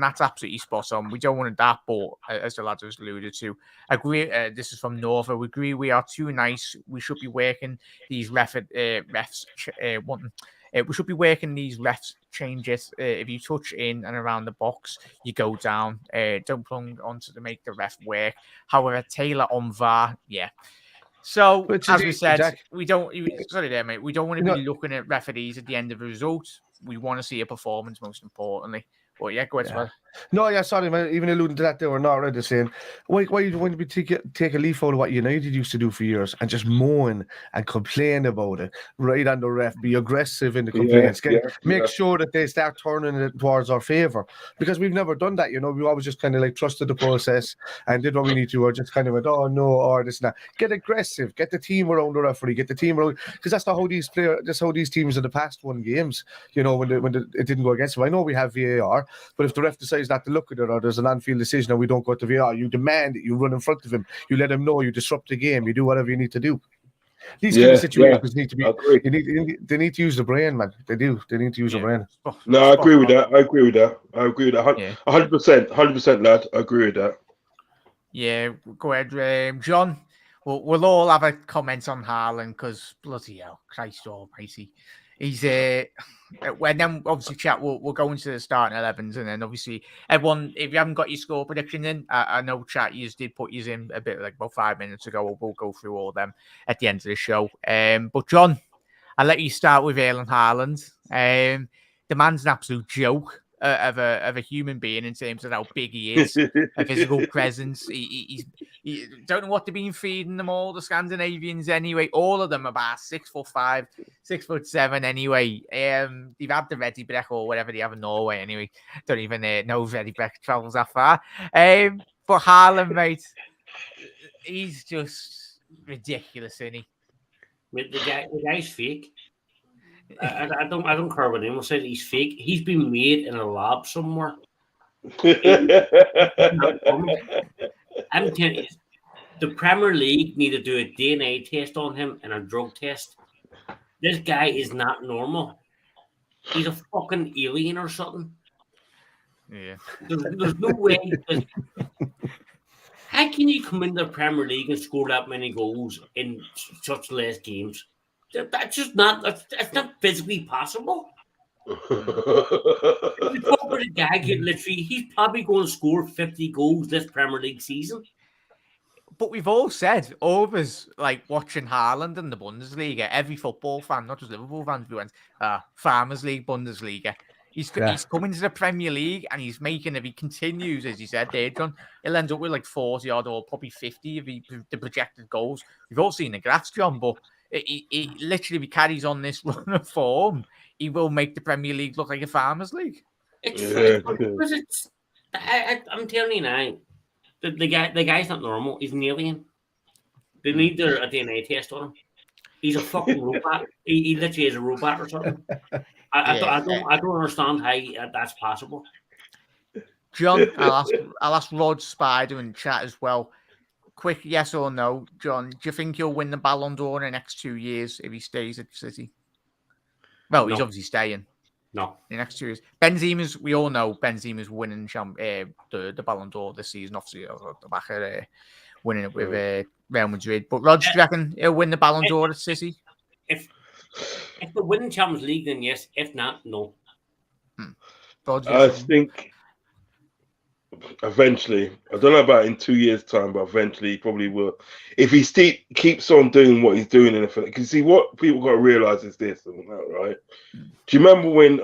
[SPEAKER 1] that's absolutely spot on. We don't want that, but as the lads has alluded to, agree. This is from Nova. We agree we are too nice. We should be working these refs wanting We should be working these refs changes. If you touch in and around the box, you go down. Don't plunge onto to make the ref work. However, Taylor on VAR, yeah. So,
[SPEAKER 3] Which
[SPEAKER 1] as
[SPEAKER 3] is
[SPEAKER 1] we
[SPEAKER 3] easy,
[SPEAKER 1] said,
[SPEAKER 3] Jack.
[SPEAKER 1] we don't. Sorry, there, mate. We don't want to
[SPEAKER 3] You
[SPEAKER 1] be
[SPEAKER 3] know-
[SPEAKER 1] looking at referees at the end of the result. We want to see a performance, most importantly. But yeah, go ahead, Swell.
[SPEAKER 3] No, yeah, sorry, man. Even alluding to that, they were not already saying, why you want to take a leaf out of what United used to do for years and just moan and complain about it right on the ref, be aggressive in the complaints, make sure that they start turning it towards our favour, because we've never done that. We always just kind of like trusted the process and did what we need to, or just kind of went, oh no, or this and that. Get aggressive, get the team around the referee, get the team around, because that's not how that's how these teams in the past won games. When it didn't go against them. I know we have VAR. But if the ref decides not to look at it, or there's an Anfield decision and we don't go to VAR, you demand it, you run in front of him, you let him know, you disrupt the game, you do whatever you need to do. These kind of situations need to be. They need to use the brain, man. They do. They need to use the brain.
[SPEAKER 4] No, I agree with that. 100%, 100%, lad. I agree with that.
[SPEAKER 1] Yeah, go ahead, John. We'll all have a comment on Haaland because bloody hell, Christ almighty. He's when then obviously chat we'll go into the starting 11s, and then obviously everyone, if you haven't got your score prediction in, I know chat you did put yours in a bit like about 5 minutes ago. We'll go through all of them at the end of the show. But John, I'll let you start with Erling Haaland. The man's an absolute joke of a human being in terms of how big he is, a physical presence. He don't know what they've been feeding them all, the Scandinavians anyway. All of them about 6'5", 6'7" anyway. They've had the Ready Breck or whatever they have in Norway anyway. Don't even know Ready Breck travels that far. But Haaland, mate, he's just ridiculous, isn't he?
[SPEAKER 2] The guy's fake. I don't care what anyone says. He's fake. He's been made in a lab somewhere. I'm telling you, the Premier League need to do a DNA test on him and a drug test. This guy is not normal. He's a fucking alien or something.
[SPEAKER 1] Yeah.
[SPEAKER 2] There's no way. How can you come into the Premier League and score that many goals in such less games? That's just not. That's not physically possible. The top of the guy could literally, he's probably going to score 50 goals this Premier League season.
[SPEAKER 1] But we've all said, all of us, like watching Haaland in the Bundesliga, every football fan, not just Liverpool fans, we went, Farmers League, Bundesliga. He's coming to the Premier League and he's making, if he continues, as you said there, John, he'll end up with like 40 odd or probably 50 if the projected goals. We've all seen the graphs, John, but he literally, if he carries on this run of form, he will make the Premier League look like a Farmers League.
[SPEAKER 2] I'm telling you now, the guy's not normal. He's an alien. They need a DNA test on him. He's a fucking robot. He literally is a robot or something. I don't understand how that's possible.
[SPEAKER 1] John, I'll ask Rod Spider in chat as well. Quick yes or no, John. Do you think he'll win the Ballon d'Or in the next 2 years if he stays at City? Well, he's obviously staying.
[SPEAKER 2] No.
[SPEAKER 1] In the next 2 years. We all know Benzema's winning the Ballon d'Or this season, obviously, at the back of winning it with Real Madrid. But Rod, do you reckon he'll win the Ballon d'Or at City?
[SPEAKER 2] If they win Champions League, then yes. If not, no.
[SPEAKER 1] Rod,
[SPEAKER 4] I think eventually, I don't know about in 2 years' time, but eventually he probably will. If he keeps on doing what he's doing, because see, what people got to realize is this, right? Do you remember when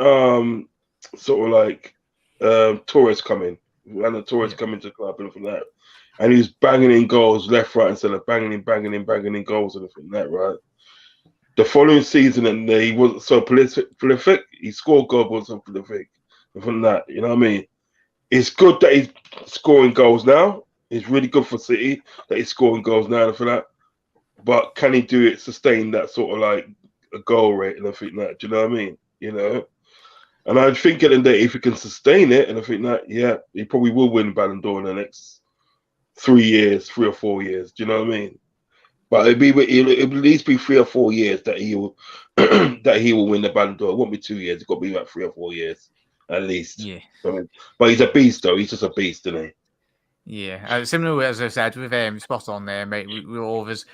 [SPEAKER 4] sort of like Torres coming, when the Torres coming to the club and everything like that, and he was banging in goals left, right, instead of banging in goals and everything like that, right? The following season, and he wasn't so prolific. He scored goals, wasn't so prolific, and from that, you know what I mean? It's good that he's scoring goals now. It's really good for City that he's scoring goals now and for that. But can he do it, sustain that sort of like a goal rate and everything like that? Do you know what I mean? You know? And I think at the end of the day, if he can sustain it and I think that, yeah, he probably will win Ballon d'Or in the next 3 or 4 years. Do you know what I mean? But it'll at least be 3 or 4 years that he will win the Ballon d'Or. It won't be 2 years. It's got to be about 3 or 4 years. At least,
[SPEAKER 1] yeah.
[SPEAKER 4] But he's a beast, though. He's just a beast, isn't he?
[SPEAKER 1] Yeah, similar as I said with spot on there, mate. We all of us,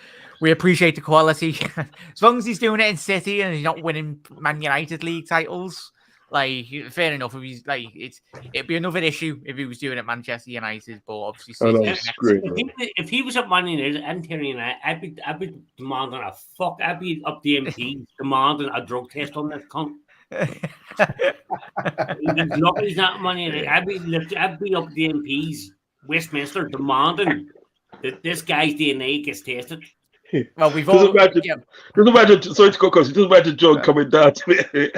[SPEAKER 1] We appreciate the quality. As long as he's doing it in City and he's not winning Man United league titles, like fair enough. If he's like, it'd be another issue if he was doing it at Manchester United, but obviously City.
[SPEAKER 2] If he was at Man United and Terry United, I'd be demanding I'd be up the MP demanding a drug test on this cunt. He's not at Man United. I'd be up the MPs Westminster demanding that this guy's DNA gets tested.
[SPEAKER 1] Well, we've all
[SPEAKER 4] just imagine. Sorry to cut across. Just imagine John coming down to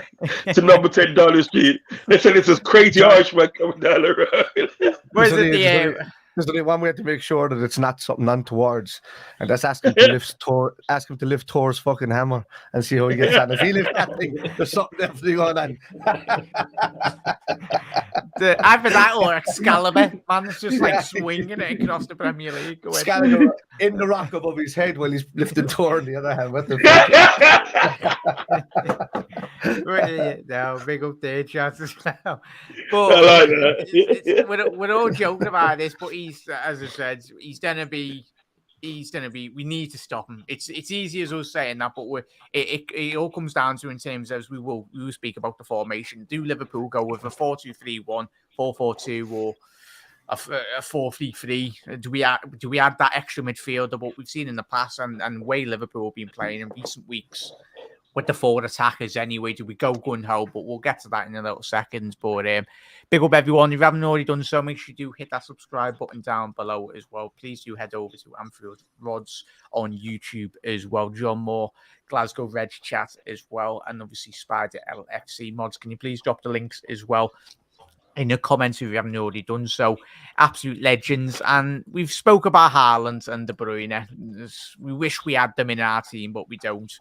[SPEAKER 4] number 10 Downing Street. They said it's this crazy Irishman coming down the road.
[SPEAKER 1] Where's it?
[SPEAKER 3] There's only one way to make sure that it's not something untowards, and that's ask him to lift Thor's fucking hammer and see how he gets on. If he lifts that thing, there's something definitely going on.
[SPEAKER 1] Either that or Excalibur, man's just like swinging it across the Premier League.
[SPEAKER 3] Excalibur in the rock above his head while he's lifting Thor on the other hand. What the fuck?
[SPEAKER 1] No, big up there, chances now. But
[SPEAKER 4] I like that.
[SPEAKER 1] we're all joking about this, but he's, as I said, he's gonna be. We need to stop him. It's easy as us saying that, but it all comes down to in terms as we will speak about the formation. Do Liverpool go with a 4-2-3-1, 4-4-2, or a 4-3-3? Do we add that extra midfielder? What we've seen in the past and way Liverpool have been playing in recent weeks with the forward attackers anyway. Do we go gun-ho? But we'll get to that in a little second. But big up everyone. If you haven't already done so, make sure you do hit that subscribe button down below as well. Please do head over to Anfield Rods on YouTube as well. John Moore, Glasgow Reg Chat as well. And obviously Spider LFC Mods. Can you please drop the links as well in the comments if you haven't already done so? Absolute legends. And we've spoke about Haaland and De Bruyne. We wish we had them in our team, but we don't.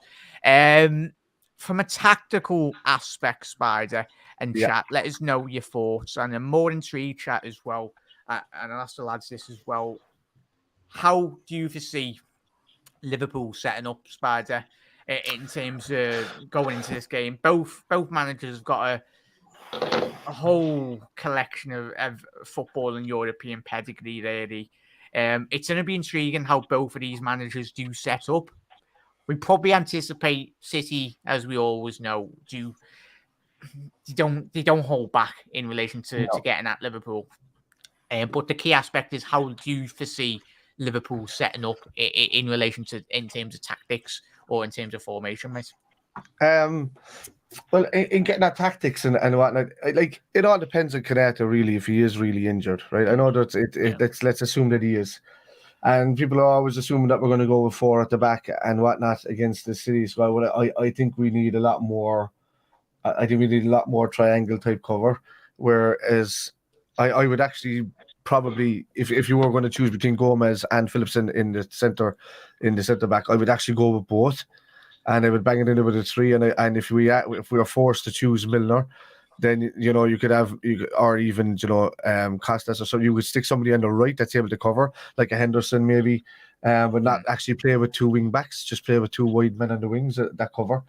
[SPEAKER 1] From a tactical aspect, Spider and chat, let us know your thoughts. And a more intrigued chat as well. And I'll ask the lads this as well. How do you foresee Liverpool setting up, Spider, in terms of going into this game? Both managers have got a whole collection of football and European pedigree, really. It's going to be intriguing how both of these managers do set up. We probably anticipate City, as we always know, they don't hold back in relation to getting at Liverpool. But the key aspect is how do you foresee Liverpool setting up in relation to in terms of tactics or in terms of formation, mate?
[SPEAKER 3] Well, in getting at tactics and whatnot, like it all depends on Kanata really if he is really injured, right? I know that let's assume that he is, and people are always assuming that we're going to go with 4 at the back and whatnot against the City. So I think we need a lot more. I think we need a lot more triangle type cover. Whereas I would actually probably if you were going to choose between Gomez and Phillipson in the centre back, I would actually go with both. And I would bang it in with a 3. And if we are forced to choose Milner, then you could have or even Costas or so. You would stick somebody on the right that's able to cover, like a Henderson maybe, but not actually play with 2 wing backs. Just play with 2 wide men on the wings that cover,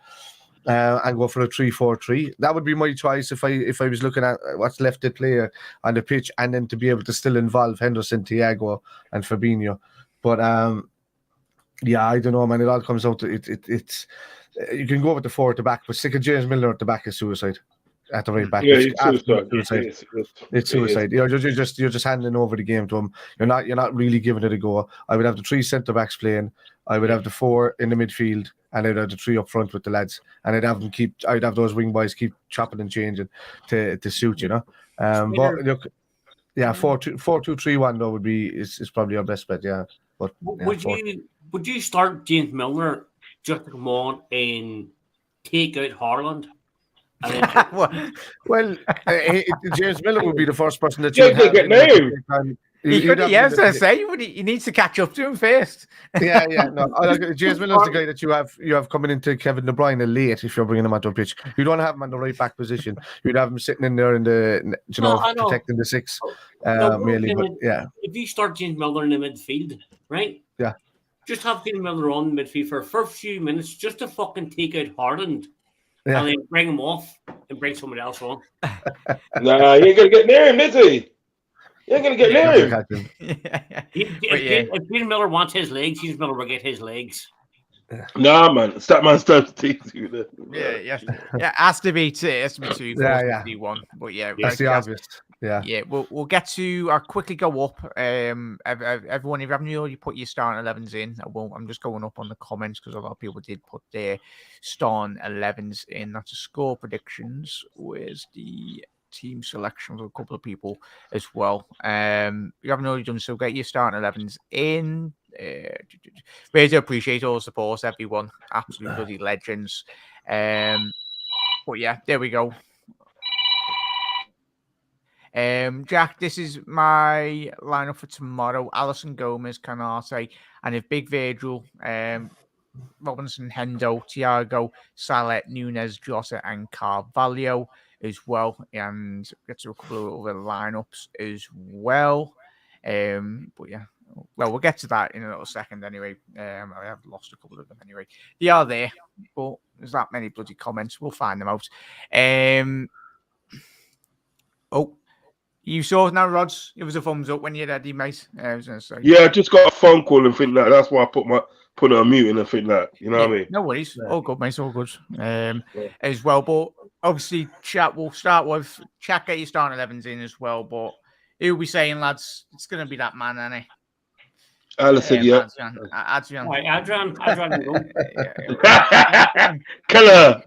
[SPEAKER 3] and go for a 3-4-3. That would be my choice if I was looking at what's left to play on the pitch, and then to be able to still involve Henderson, Thiago, and Fabinho. But yeah, I don't know, man. It all comes out to it's. You can go with the 4 at the back, but sticking James Milner at the back is suicide. At the right back,
[SPEAKER 4] it's
[SPEAKER 3] suicide. It's suicide. You're just handing over the game to him. You're not really giving it a go. I would have the 3 centre backs playing. I would have the 4 in the midfield, and I'd have the 3 up front with the lads. And I'd have those wing boys keep chopping and changing to suit, But look, yeah, 4-2-3-1 though is probably our best bet. Yeah, but
[SPEAKER 2] would you start James Milner just to come on and take out Haaland?
[SPEAKER 3] Well, James Milner would be the first person that
[SPEAKER 4] you would get now.
[SPEAKER 1] He needs to catch up to him first.
[SPEAKER 3] Yeah. No, James Miller's the guy that you have coming into Kevin De Bruyne late if you're bringing him onto a pitch. You don't have him on the right back position. You'd have him sitting in there in the protecting the 6 mainly. But yeah,
[SPEAKER 2] if you start James Milner in the midfield, right?
[SPEAKER 3] Yeah.
[SPEAKER 2] Just have James Milner on the midfield for the first few minutes just to fucking take out Haaland.
[SPEAKER 3] Yeah.
[SPEAKER 2] And then bring him off and bring somebody else on.
[SPEAKER 4] Nah, you ain't gonna get near him, is he? You ain't gonna get near him.
[SPEAKER 2] If James Miller wants his legs, James Miller will get his legs.
[SPEAKER 4] Nah, man. Statman's 32.
[SPEAKER 1] Yeah. It has to be 2. It has to be 2 for us to see 1. But yeah,
[SPEAKER 3] That's the obvious. Yeah.
[SPEAKER 1] Yeah, we'll get to. I'll quickly go up. Everyone, if you haven't already put your starting 11s in, I'm just going up on the comments because a lot of people did put their starting 11s in. That's the score predictions. Where's the team selection for a couple of people as well? You haven't already done so. Get your starting 11s in. Really do appreciate all the support, everyone. Absolute bloody legends. But yeah, there we go. Jack, this is my lineup for tomorrow. Alisson, Gomez, Canate, and if Big Virgil, Robinson, Hendo, Thiago, Salah, Nunes, Jota, and Carvalho as well. And get to a couple of other lineups as well. But yeah, well, we'll get to that in a little second anyway. I have lost a couple of them anyway. They are there, but there's that many bloody comments. We'll find them out. Oh. You saw it now, Rods. It was a thumbs up when you're ready, mate. I was gonna say.
[SPEAKER 4] Yeah, I just got a phone call and think that. That's why I put it on mute and think that. You know what I mean?
[SPEAKER 1] No worries. All good, mate. All good. As well, but obviously, chat. We'll start with chat. Get your starting 11s in as well. But who'll be saying, lads? It's gonna be that man, isn't it?
[SPEAKER 4] Alisson, yeah.
[SPEAKER 1] Adrian.
[SPEAKER 2] Right, Adrian.
[SPEAKER 4] Keller.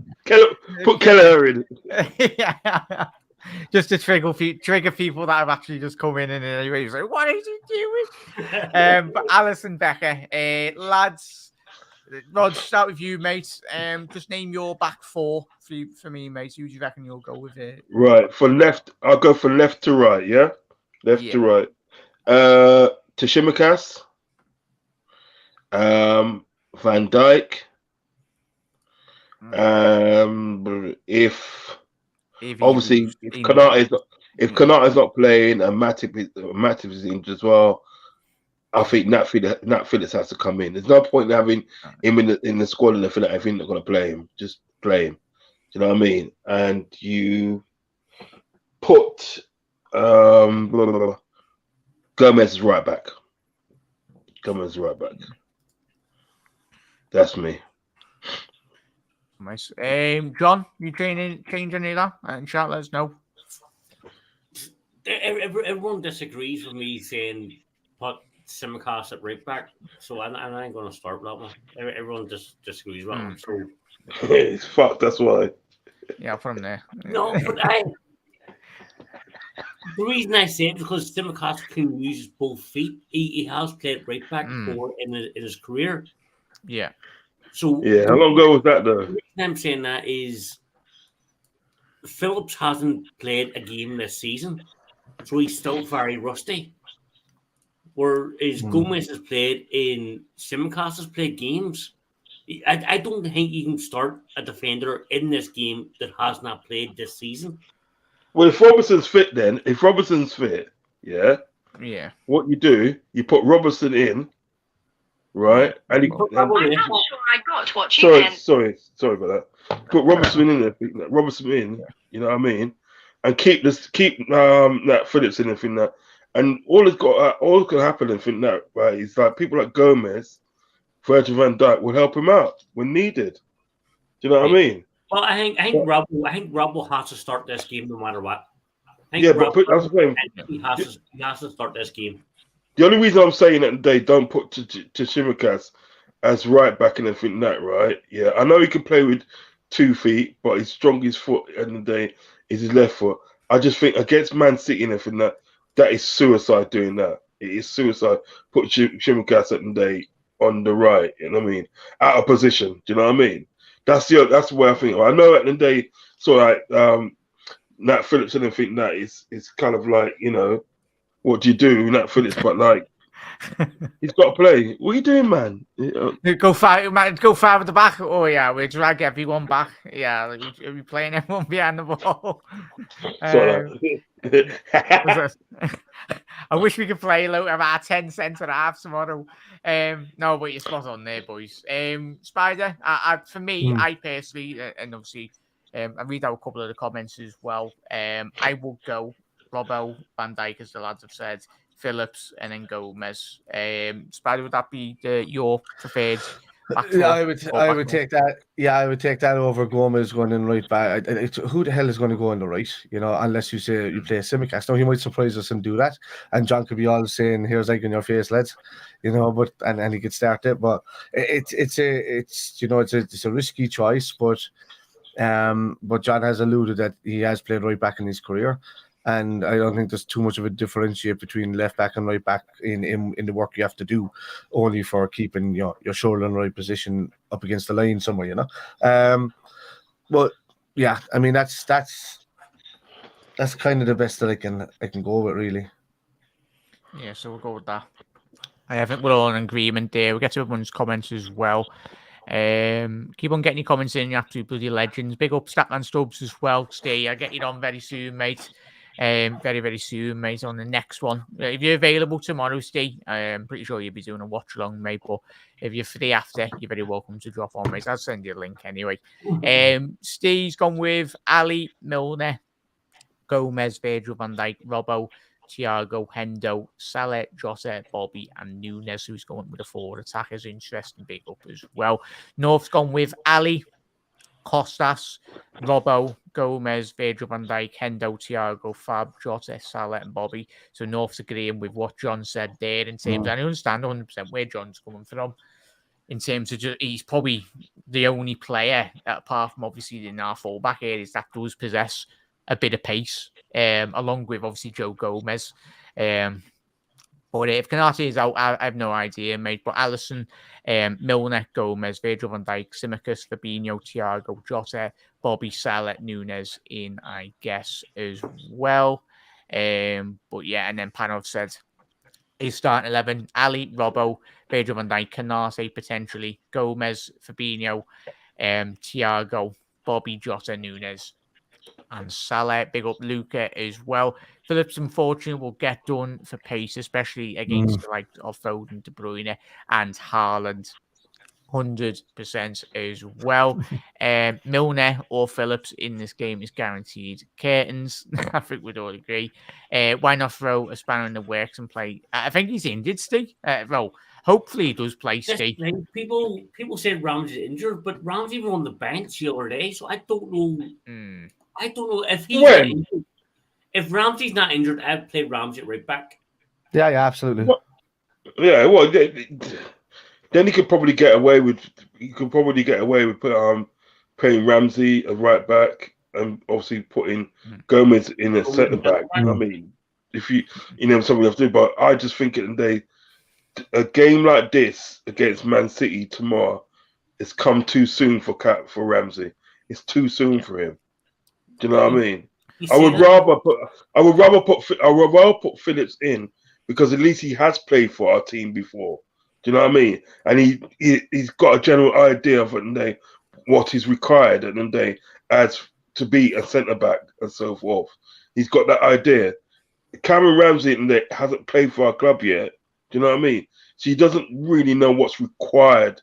[SPEAKER 4] Put Keller in.
[SPEAKER 1] Yeah. Just to trigger people that have actually just come in and anyway, like, what is he doing? But Alisson, Becker, lads, Rod, start with you, mate. Just name your back 4 for me, mate. Who do you reckon you'll go with it?
[SPEAKER 4] Right, for left, I'll go from left to right, yeah? Left to right. Tsimikas, Van Dijk. Obviously, if Kanate is not playing and Matip is injured as well, I think Nat Phillips has to come in. There's no point in having him in the squad and I think they're not going to play him. Just play him. Do you know what I mean? And you put Gomez is right back. That's me.
[SPEAKER 1] Nice. John, you change any of that? And chat, let us know.
[SPEAKER 2] Everyone disagrees with me saying put Tsimikas at right back, so I ain't going to start with that one. Everyone just disagrees with that. So
[SPEAKER 4] it's fucked. That's why.
[SPEAKER 1] Yeah, I'll put him there.
[SPEAKER 2] No, but the reason I say it is because Tsimikas can use both feet. He has played right back before in his career.
[SPEAKER 1] Yeah.
[SPEAKER 2] So
[SPEAKER 4] yeah, how long ago was that though?
[SPEAKER 2] The reason I'm saying that is Phillips hasn't played a game this season, so he's still very rusty. Whereas Gomez has played in Tsimikas has played games. I don't think you can start a defender in this game that has not played this season.
[SPEAKER 4] Well, if Robertson's fit, yeah, what you do, you put Robertson in. Right, and
[SPEAKER 5] I'm not sure I got what you meant.
[SPEAKER 4] Sorry about that. Put Robertson in there. You know what I mean, and keep that Phillips in and think that. And all can happen and think that right is like people like Gomez, Virgil van Dijk will help him out when needed. Do you know what I mean?
[SPEAKER 2] Well, I think Rob will have to start this game no matter what.
[SPEAKER 4] But that's the thing.
[SPEAKER 2] He has to start this game.
[SPEAKER 4] The only reason I'm saying that they don't put Tsimikas as right back and everything that, right? Yeah, I know he can play with 2 feet, but his strongest foot at the end of the day is his left foot. I just think against Man City and everything that is suicide doing that. It is suicide. Put Tsimikas at the day on the right, you know what I mean? Out of position, do you know what I mean? That's the way I think. I know at the end of the day, so like Nat Phillips and everything that is kind of like, you know, what do you do, Nat Phillips? But like, he's got to play. What are you doing, man?
[SPEAKER 1] Go far at the back. Oh yeah, we drag everyone back. Yeah, we playing everyone behind the ball. I wish we could play out of our 10 centre half tomorrow. No, but you're spot on there, boys. Spider, for me, I personally, and obviously, I read out a couple of the comments as well. I will go Robbo, Van Dijk, as the lads have said, Phillips, and then Gomez. Spider, would that be your preferred back
[SPEAKER 3] Yeah,
[SPEAKER 1] four.
[SPEAKER 3] I would take that. Yeah, I would take that over Gomez going in right back. Who the hell is going to go in the right? You know, unless you say you play Simicast. Now he might surprise us and do that, and John could be all saying, "Here's egg in your face, lads," you know. But and he could start it. But it's a risky choice. But John has alluded that he has played right back in his career. And I don't think there's too much of a differentiate between left back and right back in the work you have to do, only for keeping your shoulder in the right position up against the line somewhere, you know. But yeah, I mean that's kind of the best that I can go with, really.
[SPEAKER 1] Yeah, so we'll go with that. I think we're all in agreement there. We'll get to everyone's comments as well. Keep on getting your comments in, you absolute bloody legends. Big up Statman Stubbs as well. Stay, I'll get you on very soon, mate. Very, very soon, mate, on the next one. If you're available tomorrow, Steve, I'm pretty sure you'll be doing a watch along, mate. But if you're free after, you're very welcome to drop on, mate. I'll send you a link anyway. Steve's gone with Ali, Milner, Gomez, Virgil van Dijk, Robbo, Thiago, Hendo, Salah, Jota, Bobby, and Nunes, who's going with the forward attackers. Interesting, big up as well. North's gone with Ali, Costas, Robbo, Gomez, Virgil van Dijk, Hendo, Thiago, Fab, Jota, Salah, and Bobby. So North's agreeing with what John said there in terms. I understand 100% where John's coming from. In terms of he's probably the only player, apart from obviously in our fullback areas, that does possess a bit of pace, along with obviously Joe Gomez. But if Canate is out, I have no idea, mate. But Alisson, Milner, Gomez, Virgil van Dijk, Simicast, Fabinho, Thiago, Jota, Bobby, Salah, Nunes in, I guess, as well. But yeah, and then Panov said his starting 11, Ali, Robbo, Virgil van Dijk, Canate potentially, Gomez, Fabinho, Thiago, Bobby, Jota, Nunes, and Salah. Big up Luca as well. Phillips, unfortunately, will get done for pace, especially against the likes of Foden, De Bruyne, and Haaland. 100% as well. Milner or Phillips in this game is guaranteed curtains. I think we'd all agree. Why not throw a spanner in the works and play? I think he's injured, Steve. Well, hopefully he does play, Steve.
[SPEAKER 2] People said Ramsey's injured, but Ramsey was on the bench the other day, so I don't know. I don't know if he's not injured. If Ramsey's not injured, I'd play Ramsey right back.
[SPEAKER 3] Yeah, absolutely.
[SPEAKER 4] Yeah, well, then he could probably get away with. Playing Ramsey a right back and obviously putting Gomez in a centre back. I mean, if you something you have to do. But I just think a game like this against Man City tomorrow, it's come too soon for Ramsey. It's too soon for him. Do you know what I mean? I would rather put Phillips in because at least he has played for our team before. Do you know what I mean? And he's got a general idea of what is required at the day as to be a centre back and so forth. He's got that idea. Cameron Ramsey hasn't played for our club yet. Do you know what I mean? So he doesn't really know what's required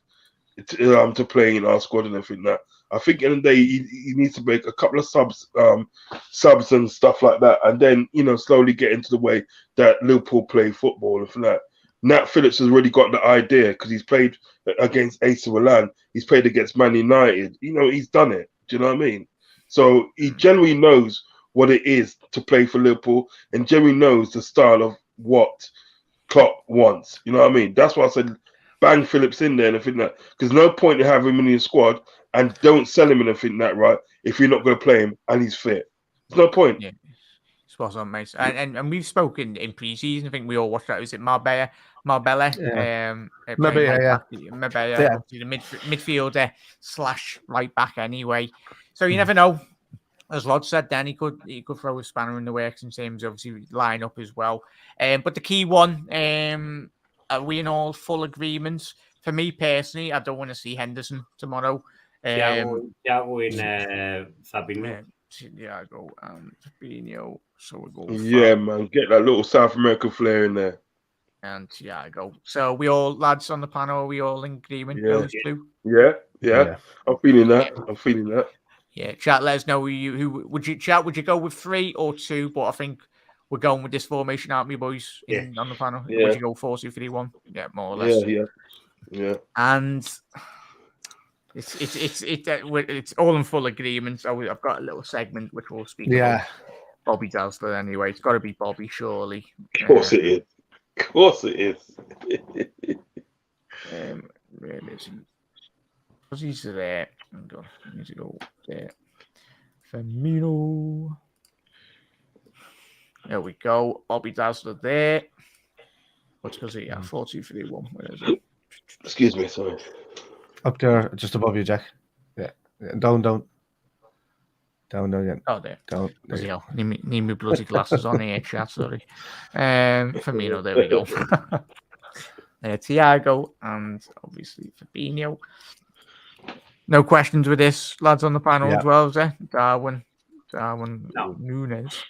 [SPEAKER 4] to play in our squad and everything that. I think in the day he needs to make a couple of subs and stuff like that, and then slowly get into the way that Liverpool play football and for that. Nat Phillips has already got the idea because he's played against AC Milan. He's played against Man United. He's done it. Do you know what I mean? So he generally knows what it is to play for Liverpool and generally knows the style of what Klopp wants. You know what I mean? That's why I said bang Phillips in there and everything that. Because no point in having him in your squad and don't sell him and everything that, right? If you're not going to play him and he's fit. There's no point.
[SPEAKER 1] Yeah. Spot on, mate. And we've spoken in pre-season. I think we all watched that. Was it Marbella?
[SPEAKER 3] Marbella,
[SPEAKER 1] the midfielder / right back anyway. So you never know. As Rod said, then he could throw a spanner in the works in terms of obviously line up as well. But the key one, are we in all full agreement? For me personally, I don't want to see Henderson tomorrow.
[SPEAKER 2] Thiago and Fabinho.
[SPEAKER 1] Thiago and Fabinho. So we'll go.
[SPEAKER 4] Yeah, man, get that little South American flair in there.
[SPEAKER 1] And Thiago. So we all lads on the panel, are we all in agreement?
[SPEAKER 4] Yeah.
[SPEAKER 1] Those two?
[SPEAKER 4] Yeah. I'm feeling that.
[SPEAKER 1] Yeah, chat. Let us know who would you chat. Would you go with 3 or 2? But I think we're going with this formation, aren't we, boys? On the panel.
[SPEAKER 4] Yeah.
[SPEAKER 1] Would you go 4-2-3-1? Yeah, more or less.
[SPEAKER 4] Yeah.
[SPEAKER 1] And It's all in full agreement. So I've got a little segment which we'll speak about Bobby Dazzler anyway. It's got to be Bobby, surely.
[SPEAKER 4] Of course it is. Of course it is.
[SPEAKER 1] Where is he? Because he's there. Hang on. I need to go there. Firmino. There we go. Bobby Dazzler there. What's because he 4-2-3-1. Where is it?
[SPEAKER 4] Excuse me, sorry.
[SPEAKER 3] Up there, just above you, Jack. Yeah. Down. Down again.
[SPEAKER 1] Oh, there.
[SPEAKER 3] Down.
[SPEAKER 1] Bloody hell. Need my bloody glasses on here, chat. Sorry. Firmino, there we go. Thiago and obviously Fabinho. No questions with this, lads on the panel as well, is there? Darwin, Nunes.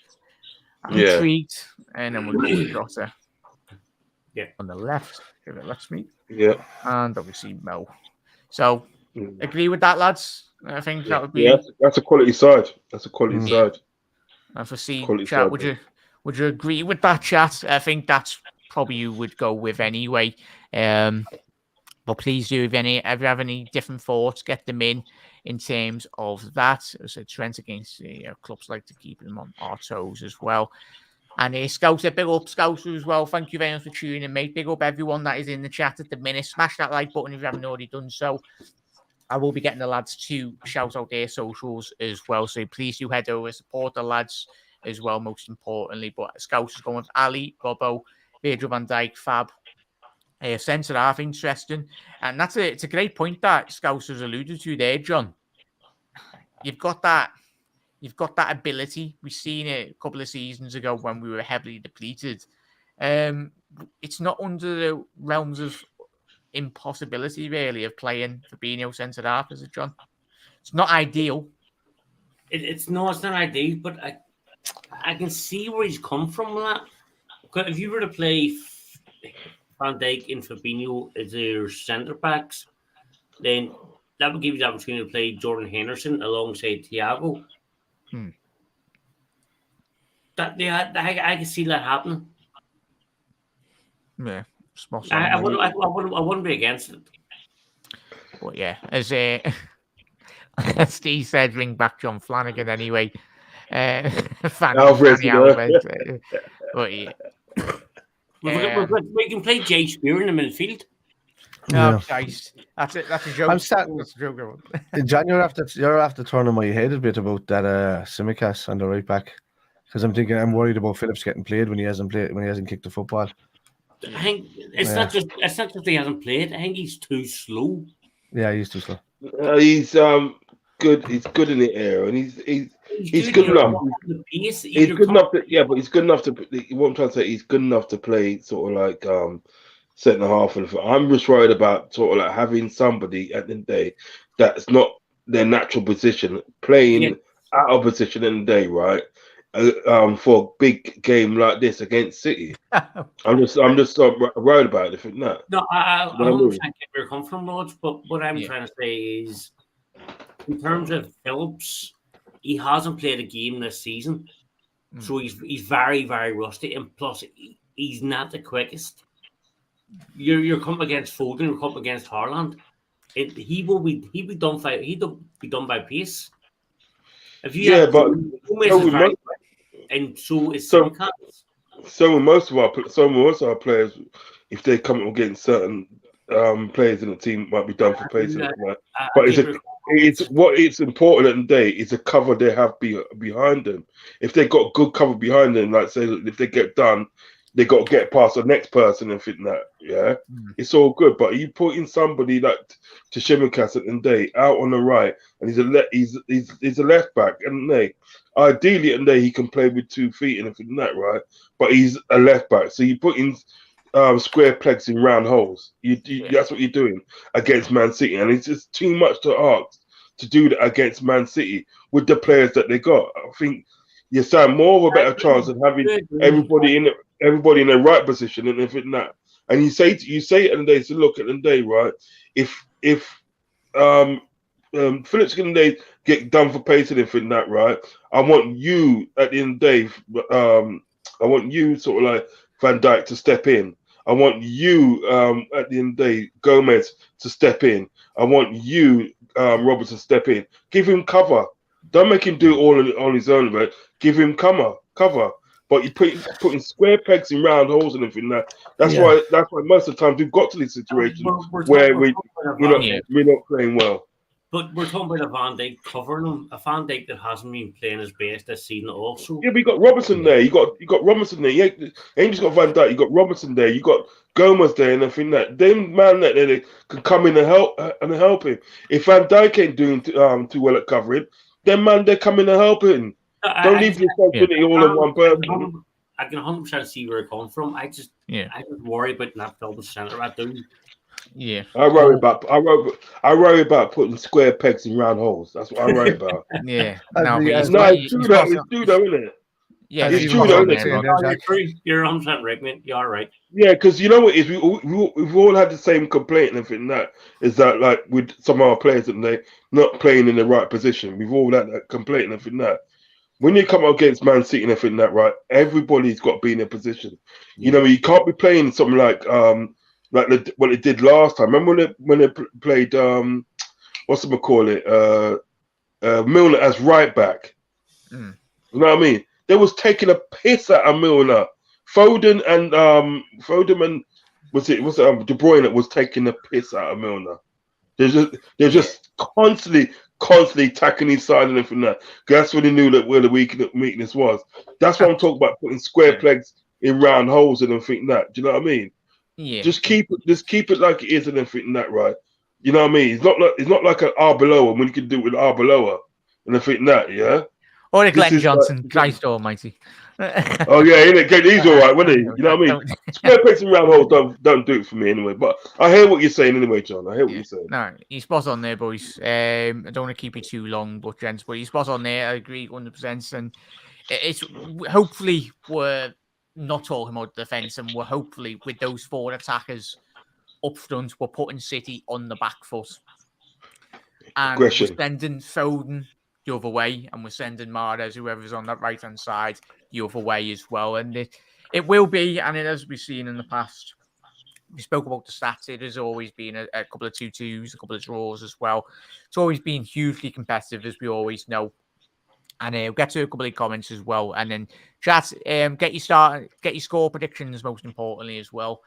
[SPEAKER 1] I'm intrigued. And then we'll go with Jota.
[SPEAKER 2] Yeah.
[SPEAKER 1] On the left, if it lets me.
[SPEAKER 4] Yeah.
[SPEAKER 1] And obviously Mo. So, agree with that, lads? I think that would be.
[SPEAKER 4] Yeah, that's a quality side. That's a quality side.
[SPEAKER 1] And for C
[SPEAKER 4] Quality
[SPEAKER 1] chat,
[SPEAKER 4] side,
[SPEAKER 1] would you agree with that, chat? I think that's probably you would go with anyway. But please do, if you have any different thoughts, get them in terms of that. As a trend against clubs like to keep them on our toes as well. And Scouser, big up Scouser as well. Thank you very much for tuning in, mate. Big up everyone that is in the chat at the minute. Smash that like button if you haven't already done so. I will be getting the lads to shout out their socials as well. So please do head over, support the lads as well, most importantly. But Scousers going with Ali, Robbo, Virgil van Dijk, Fab. Centre half, interesting. And it's a great point that Scousers alluded to there, John. You've got that ability. We've seen it a couple of seasons ago when we were heavily depleted. It's not under the realms of impossibility, really, of playing Fabinho centre half, is it, John? It's not ideal.
[SPEAKER 2] It's not ideal, but I can see where he's come from with that. Because if you were to play Van Dijk and Fabinho as their centre backs, then that would give you the opportunity to play Jordan Henderson alongside Thiago. I can see that happening.
[SPEAKER 1] Yeah, small.
[SPEAKER 2] I wouldn't be against it.
[SPEAKER 1] But yeah, as Steve said, ring back John Flanagan anyway.
[SPEAKER 4] Alvarez.
[SPEAKER 1] But yeah.
[SPEAKER 2] We can play Jay Spear in the midfield.
[SPEAKER 1] No, nice. That's a joke.
[SPEAKER 3] I'm starting.
[SPEAKER 1] That's a joke.
[SPEAKER 3] John, you're after turning my head a bit about that Tsimikas on the right back, because I'm worried about Phillips getting played when he hasn't kicked the football.
[SPEAKER 2] I think it's not just he hasn't played. I think he's too slow.
[SPEAKER 3] Yeah, he's too slow.
[SPEAKER 4] He's good. He's good in the air, and he's good enough. He's good enough to, but he's good enough to. What I'm trying to say, he's good enough to play sort of like centre half. And I'm just worried about sort of like having somebody at the end of the day that's not their natural position, playing out of position in the day, right? For a big game like this against City. I'm just worried about it. No,
[SPEAKER 2] I don't think where you're coming from, Lodge, but what I'm trying to say is, in terms of Phillips, he hasn't played a game this season, so he's very, very rusty, and plus he's not the quickest. You're coming against Foden, you're coming against Haaland. He'll be done by pace. If you and so is
[SPEAKER 4] so most of our players, if they come up against certain players in the team, might be done for pace. But it's important at the day is the cover they have behind them. If they got good cover behind them, like say if they get done, they got to get past the next person and think that it's all good. But you put in somebody like Tsimikas at the day out on the right, and he's a left back, and ideally at the day he can play with 2 feet and everything that right. But he's a left back, so you put in square pegs in round holes. That's what you're doing against Man City, and it's just too much to ask to do that against Man City with the players that they got. I think you stand more of a better chance of having everybody in the right position and everything that. And you say at the end of the day, so look at the day, right? If Phillips can get done for pace and everything that, right? I want you at the end of the day, I want you sort of like Van Dijk to step in. I want you at the end of the day, Gomez to step in. I want you Robertson step in. Give him cover. Don't make him do it all on his own, but give him cover. But you putting square pegs in round holes and everything. That's why most of the time we've got to this situation where we're not playing well.
[SPEAKER 2] But we're talking about a Van Dijk covering him. A Van Dijk that hasn't been playing his best this season also.
[SPEAKER 4] Yeah, we got Robertson there. You got Robertson there. You ain't just got Van Dijk. You got Robertson there. You got Gomez there, and everything that them man that they can come in and help him. If Van Dijk ain't doing too well at covering, then man they come in and help him. Don't leave the responsibility all on one person.
[SPEAKER 2] I can 100% see where it comes from. I just worry about not filling the centre. I do.
[SPEAKER 1] Yeah,
[SPEAKER 4] I worry about putting square pegs in round holes. That's what I worry about.
[SPEAKER 1] Yeah,
[SPEAKER 4] it's true though, isn't it?
[SPEAKER 1] Yeah,
[SPEAKER 4] it's true though, isn't it?
[SPEAKER 2] You're 100% right, mate. You're right.
[SPEAKER 4] Yeah, because you know what it is, we've all had the same complaint and everything. That is that like with some of our players that they not playing in the right position. We've all had that complaint and everything that. When you come up against Man City and everything that, right, everybody's got to be in a position. You know, you can't be playing something like what they did last time. Remember when they played what's it call it? Milner as right back. You know what I mean? They was taking a piss out of Milner. Foden and De Bruyne was taking a piss out of Milner. They're just constantly attacking his side and everything that. That's when they knew that where the weakness was. That's what I'm talking about, putting square pegs in round holes and everything that. Do you know what I mean?
[SPEAKER 1] Yeah.
[SPEAKER 4] Just keep it like it is and everything that, right? You know what I mean? It's not like an Arbeloa when you can do it with Arbeloa and everything that, yeah.
[SPEAKER 1] Or a Glenn Johnson, Christ Almighty.
[SPEAKER 4] Oh yeah, he's all right, wasn't he? You know what I mean? Square pegs and round holes don't do it for me anyway. But I hear what you're saying anyway, John. I hear what you're saying.
[SPEAKER 1] No, he's spot on there, boys. I don't want to keep it too long, but gents, but he's spot on there. I agree 100%. And it's hopefully we're not talking about defence, and we're hopefully with those 4 attackers up front, we're putting City on the back foot, and we're sending Foden the other way, and we're sending Mahrez, whoever's on that right hand side, the other way as well. And it will be, and it has been seen in the past. We spoke about the stats. It has always been a couple of 2-2s, a couple of draws as well. It's always been hugely competitive, as we always know. And we'll get to a couple of comments as well. And then chat, get your score predictions most importantly as well.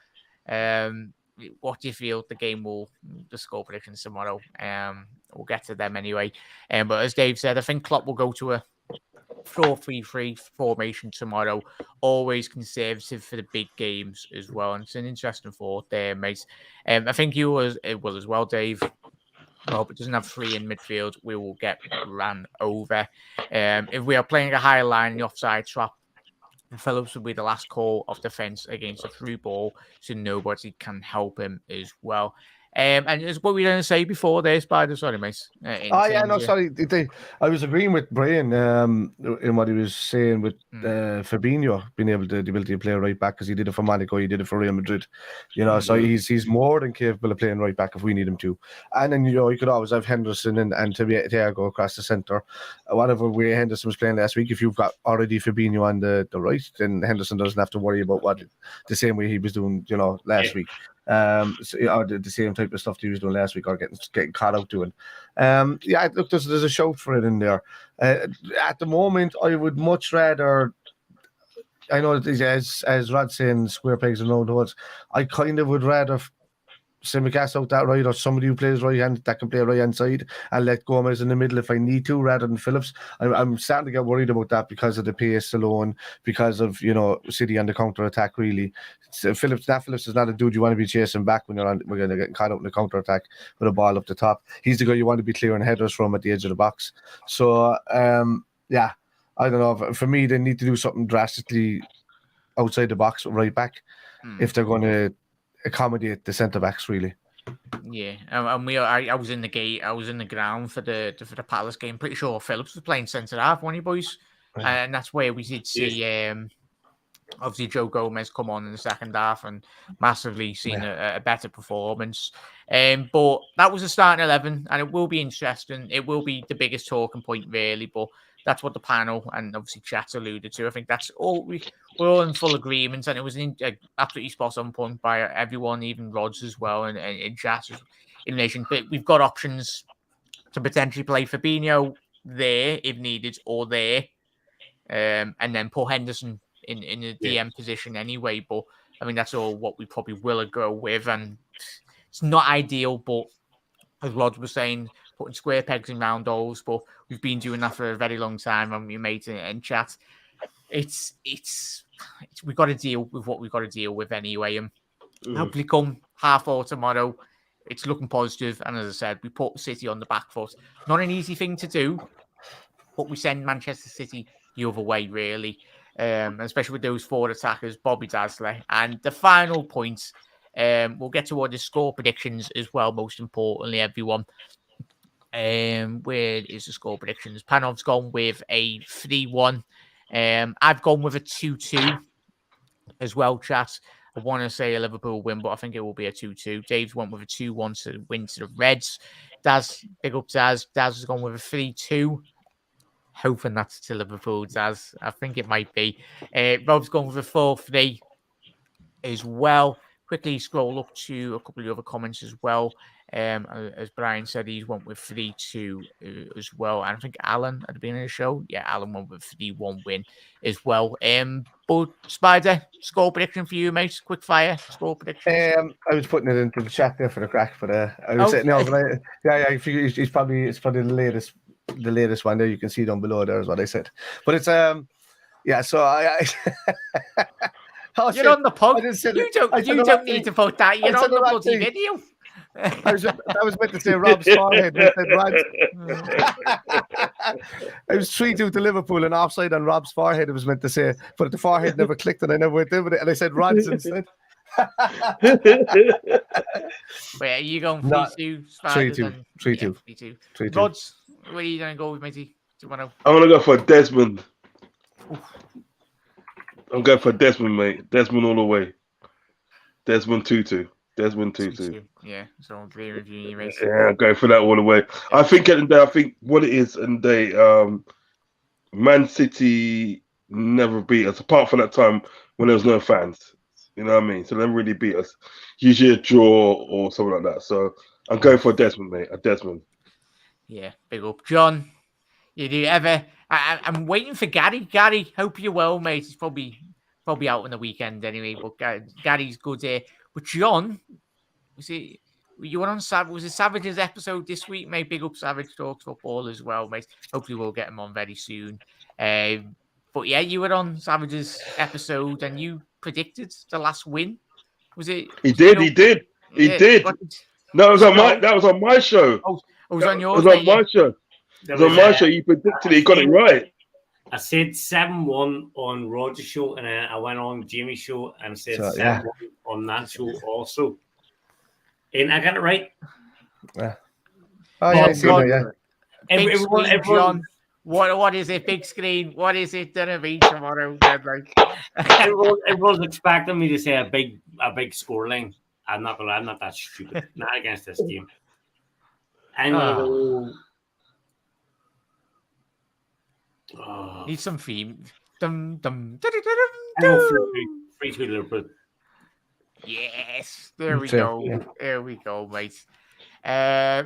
[SPEAKER 1] What do you feel the score predictions tomorrow? We'll get to them anyway. But as Dave said, I think Klopp will go to a 4-3-3 formation tomorrow. Always conservative for the big games as well. And it's an interesting thought there, mate. I think you will as well, Dave. Well, but doesn't have 3 in midfield, we will get ran over. If we are playing a higher line in the offside trap, Phillips will be the last call of defence against a through ball, so nobody can help him as well. And it's what we were going to say before there, Spider. Sorry, mate.
[SPEAKER 3] Sorry. I was agreeing with Brian in what he was saying with Fabinho being able to the ability to play right back, because he did it for Monaco, he did it for Real Madrid. You know, so he's more than capable of playing right back if we need him to. And then you could always have Henderson and Thiago across the centre. Whatever way Henderson was playing last week, if you've got already Fabinho on the right, then Henderson doesn't have to worry about the same way he was doing, last week. Or the same type of stuff he was doing last week, or getting caught out doing. Look, there's a shout for it in there. At the moment, I would much rather. I know that as Rod's saying, square pegs and round holes. I kind of would rather Simicast out that right, or somebody who plays right hand that can play right hand side, and let Gomez in the middle if I need to, rather than Phillips. I'm starting to get worried about that because of the pace alone, because of City on the counter attack. Really, Phillips is not a dude you want to be chasing back when we're going to get caught out in the counter attack with a ball up the top. He's the guy you want to be clearing headers from at the edge of the box. So I don't know. For me, they need to do something drastically outside the box right back if they're going to accommodate the centre backs, really.
[SPEAKER 1] Yeah, and I was in the gate. I was in the ground for the Palace game. Pretty sure Phillips was playing centre half, wasn't he, boys? Right. And that's where we did see obviously Joe Gomez come on in the second half and massively seen a better performance. But that was a starting 11, and it will be interesting. It will be the biggest talking point, really. But that's what the panel and obviously chat alluded to. I think that's all we're all in full agreement, and it was an absolutely spot on point by everyone, even Rods as well, and chat in relation. But we've got options to potentially play Fabinho there if needed, or there, and then put Henderson in a DM position anyway. But I mean, that's all what we probably will go with, and it's not ideal. But as Rod was saying, putting square pegs in round holes. But we've been doing that for a very long time, and we made it in chat. It's we've got to deal with what we've got to deal with anyway. And hopefully, come 4:30 tomorrow, it's looking positive. And as I said, we put City on the back foot. Not an easy thing to do, but we send Manchester City the other way, really. Especially with those forward attackers, Bobby Dazzler. And the final point, we'll get to all the score predictions as well, most importantly, everyone. Where is the score predictions? Panov's gone with a 3-1. I've gone with a 2-2 as well, chat. I want to say a Liverpool win, but I think it will be a 2-2. Dave's went with a 2-1 to win to the Reds. Daz, big up Daz. Daz has gone with a 3-2. Hoping that's to Liverpool, Daz. I think it might be. Rob's gone with a 4-3 as well. Quickly scroll up to a couple of other comments as well. As Brian said, he went with 3-2 as well. And I think Alan at the beginning of the show, Alan went with 3-1 win as well. But Spider, score prediction for you, mate. Quick fire score prediction.
[SPEAKER 3] I was putting it into the chat there for the crack, but I was saying no. But I figure it's probably the latest one there. You can see down below there is what I said. But it's So I.
[SPEAKER 1] You're on the pod. You don't need to put that. You're on the bloody video.
[SPEAKER 3] I was meant to say Rob's forehead. I said Rod's. I was 3-2 to Liverpool and offside on Rob's forehead. I was meant to say, but the forehead never clicked and I never went in with it. And I said Rod's instead.
[SPEAKER 1] Wait, are you going 3-2?
[SPEAKER 3] 3-2.
[SPEAKER 1] 3-2. Rods, where are you going to go with, matey?
[SPEAKER 4] I'm going to go for Desmond. I'm going for Desmond, mate. Desmond all the way. Desmond 2-2. Desmond 2-2.
[SPEAKER 1] Yeah, so I'm agree with you, mate.
[SPEAKER 4] Yeah, I'm going for that all the way. Yeah. I think what it is, and Man City never beat us, apart from that time when there was no fans. You know what I mean? So they never really beat us. Usually a draw or something like that. So I'm going for Desmond, mate. A Desmond.
[SPEAKER 1] Yeah, big up. John, you do ever... I'm waiting for Gary. Gary, hope you're well, mate. He's probably out on the weekend anyway, but Gary's good here. But John, was it Savage's episode this week, mate? Big up Savage Talks Football as well, mate. Hopefully we'll get him on very soon. But yeah, you were on Savage's episode and you predicted the last win. Was it? He did.
[SPEAKER 4] No, that was on my show.
[SPEAKER 1] Oh, it was on yours.
[SPEAKER 4] It was on my show. It was on my show. You predicted it. You got it right.
[SPEAKER 2] I said 7-1 on Roger's show, and then I went on Jamie's show and said 7-1 on that show also. And I got it right.
[SPEAKER 3] Yeah. Oh, yeah, I see that,
[SPEAKER 1] Everyone, what is it? Big screen. What is it going to be tomorrow?
[SPEAKER 2] Everyone's expecting me to say a big scoreline. I'm not that stupid. Not against this team. I'm going to go...
[SPEAKER 1] Need some theme.
[SPEAKER 2] 3-2 Liverpool.
[SPEAKER 1] Yes, there we go. Yeah. There we go, mate. Go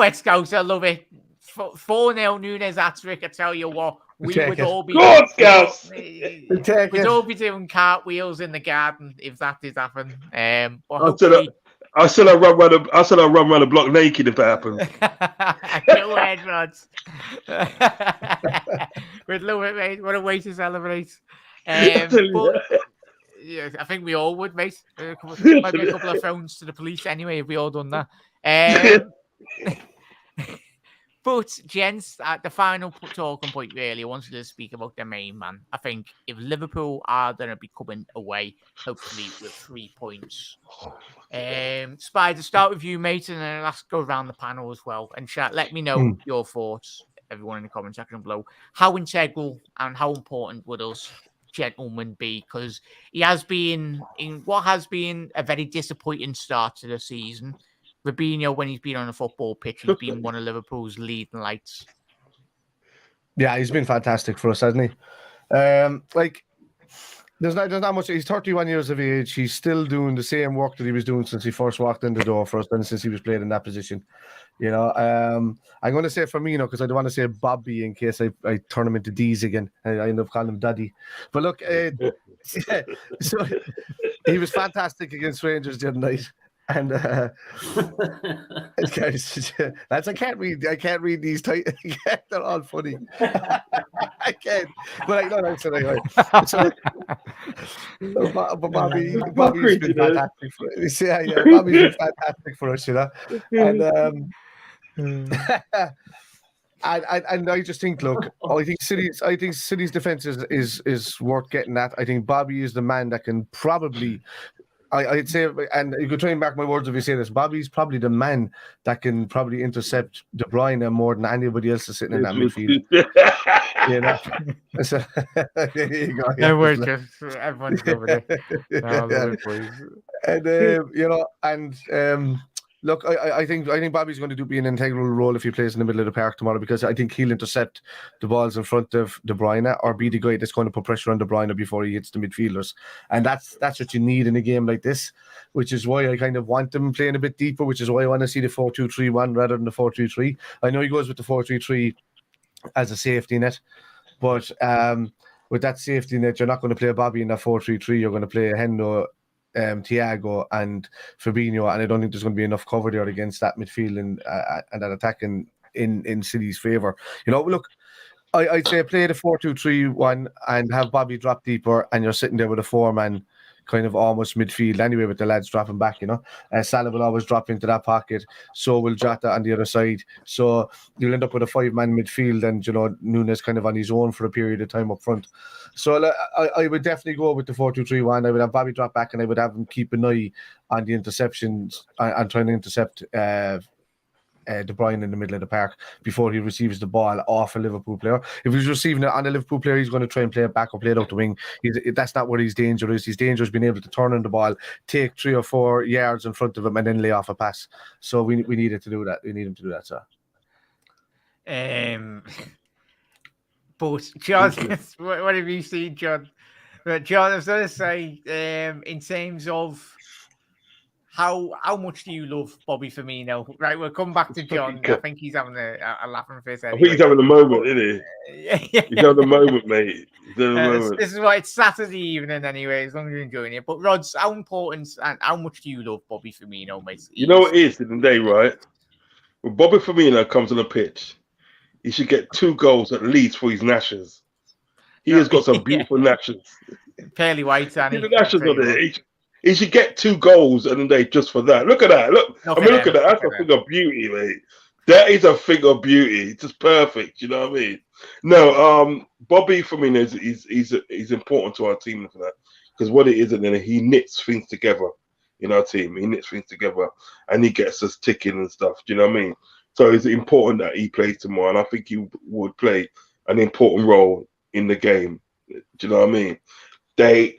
[SPEAKER 1] ahead, Scouts. I love it. 4-0 Nunes hat-trick. I tell you what, we would all be.
[SPEAKER 4] Go on, Scouts.
[SPEAKER 1] We'd all be doing cartwheels in the garden if that did happen.
[SPEAKER 4] I said I run around the block naked if that happens.
[SPEAKER 1] Go ahead, Rods. We'd love it, mate. What a way to celebrate. Yeah, I think we all would, mate. Might be a couple of phones to the police anyway if we all done that. But, gents, the final talking point, really, I wanted to speak about the main man. I think if Liverpool are going to be coming away, hopefully with 3 points. Spider, start with you, mate, and then let's go around the panel as well. And chat, let me know your thoughts, everyone in the comment section below. How integral and how important would us gentleman be? Because he has been in what has been a very disappointing start to the season. Fabinho, when he's been on a football pitch, he's been one of Liverpool's leading lights.
[SPEAKER 3] Yeah, he's been fantastic for us, hasn't he? There's not much. He's 31 years of age. He's still doing the same work that he was doing since he first walked in the door for us, and since he was playing in that position. You know, I'm going to say Firmino because I don't want to say Bobby in case I turn him into D's again. I end up calling him Daddy. But look, so he was fantastic against Rangers the other night. And guys, that's I can't read these titles. They're all funny. I can't. But no, so anyway. But Bobby's been fantastic for us. Yeah, Bobby's been fantastic for us, you know. And and I just think, look, I think City's defense is worth getting at. I think Bobby is the man that can probably. I'd say, and you could try and mark my words if you say this, Bobby's probably the man that can probably intercept De Bruyne more than anybody else is sitting in that midfield. You know? So, there you go.
[SPEAKER 1] No, we're just, everyone's over there.
[SPEAKER 3] And, you know, and look, I think Bobby's going to be an integral role if he plays in the middle of the park tomorrow, because I think he'll intercept the balls in front of De Bruyne or be the guy that's going to put pressure on De Bruyne before he hits the midfielders. And that's what you need in a game like this, which is why I kind of want them playing a bit deeper, which is why I want to see the 4-2-3-1 rather than the 4-3-3. I know he goes with the 4-3-3 as a safety net, but with that safety net, you're not going to play Bobby in that 4-3-3. You're going to play Hendo, Thiago and Fabinho, and I don't think there's going to be enough cover there against that midfield and that attack in City's favour. You know, look, I'd say play the 4-2-3-1 and have Bobby drop deeper, and you're sitting there with a 4-man kind of almost midfield anyway, with the lads dropping back, you know. Salah will always drop into that pocket, so will Jota on the other side. So you'll end up with a 5-man midfield, and, you know, Nunes kind of on his own for a period of time up front. So I would definitely go with the 4-2-3-1. I would have Bobby drop back, and I would have him keep an eye on the interceptions and trying to intercept De Bruyne in the middle of the park before he receives the ball off a Liverpool player. If he's receiving it on a Liverpool player, he's going to try and play it back or play it out the wing. That's not where his danger is. His danger is being able to turn on the ball, take 3 or 4 yards in front of him, and then lay off a pass. So we needed to do that. We need him to do that, sir.
[SPEAKER 1] But John, what have you seen, John? John, I was going to say, in terms of how much do you love Bobby Firmino? Right, we'll come back to John. I think he's having a laughing face. Anyway.
[SPEAKER 4] I think he's having a moment, isn't he? He's having a moment, mate.
[SPEAKER 1] This is why it's Saturday evening anyway, as long as you're enjoying it. But Rods, how important and how much do you love Bobby Firmino, mate?
[SPEAKER 4] You know what it is in the day, right? When Bobby Firmino comes on the pitch, he should get 2 goals at least for his nashes. He has got some beautiful nashes.
[SPEAKER 1] Fairly white, and
[SPEAKER 4] the nashes on there. He should get 2 goals in the day just for that. Look at that. Look at that. That's a thing of beauty, mate. That is a thing of beauty. It's just perfect. You know what I mean? No, Bobby Firmino is important to our team for that, because what it is, and then he knits things together in our team. He knits things together and he gets us ticking and stuff. Do you know what I mean? So it's important that he plays tomorrow, and I think he would play an important role in the game. Do you know what I mean? A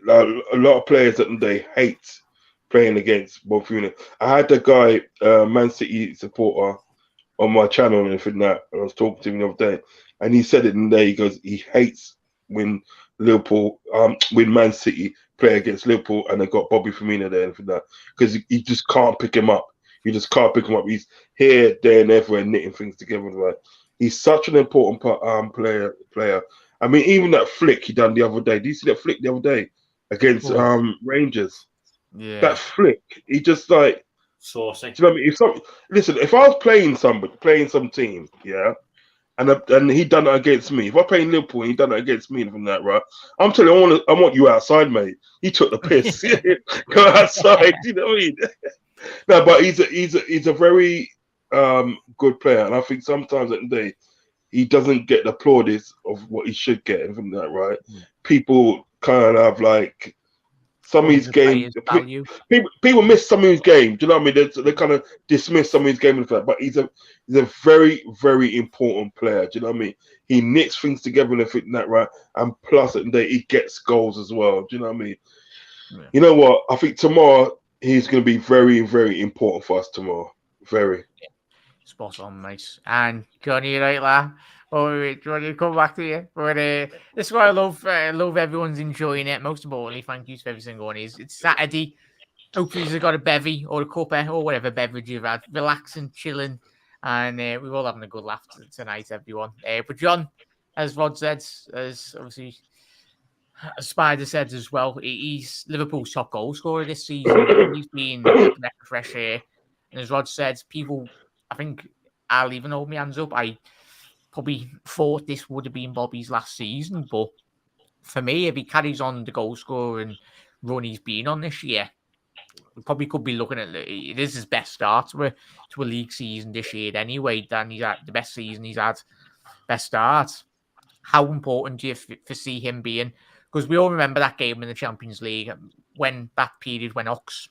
[SPEAKER 4] lot of players that they hate playing against Bobby Firmino. I had the guy, Man City supporter, on my channel and everything that I was talking to him the other day, and he said it in there. He goes, he hates when Man City play against Liverpool and they got Bobby Firmino there and everything that, because he just can't pick him up. You just can't pick him up. He's here, there, and everywhere, knitting things together. Right? He's such an important player. I mean, even that flick he done the other day. Did you see that flick the other day against Rangers?
[SPEAKER 2] Yeah.
[SPEAKER 4] That flick, he just like
[SPEAKER 2] saucy.
[SPEAKER 4] Do you know what I mean? Listen, if I was playing some team, yeah, and he done it against me. If I playing Liverpool and he done it against me and from that, right? I'm telling you, I want you outside, mate. He took the piss. Go outside. You know what I mean? No, but he's a very good player, and I think sometimes at the day he doesn't get the plaudits of what he should get, and from that, right? People kind of like some of his games. People miss some of his games. Do you know what I mean? They kind of dismiss some of his games, but he's a very, very important player. Do you know what I mean? He knits things together and everything that, right? And plus, at the day, he gets goals as well. Do you know what I mean? Yeah. You know what? I think tomorrow he's going to be very, very important for us tomorrow. Very.
[SPEAKER 1] Spot on, mate. And Johnny, right, lad? Oh, wait, do you want to come back to you? But this is what I love. I love everyone's enjoying it. Most importantly, thank you to every single one. It's Saturday. Hopefully, you've got a bevy or a cuppa or whatever beverage you've had, relaxing, chilling, and we're all having a good laugh tonight, everyone. But John, as Rod said, as obviously Spider said as well, he's Liverpool's top goal scorer this season. He's been a breath of fresh air, and as Rod said, people, I think I'll even hold my hands up. I probably thought this would have been Bobby's last season, but for me, if he carries on the goal scoring run he's been on this year, we probably could be looking at it is his best start to a league season this year anyway. Dan, he's had the best season he's had, best start. How important do you foresee him being? Because we all remember that game in the Champions League when that period when Ox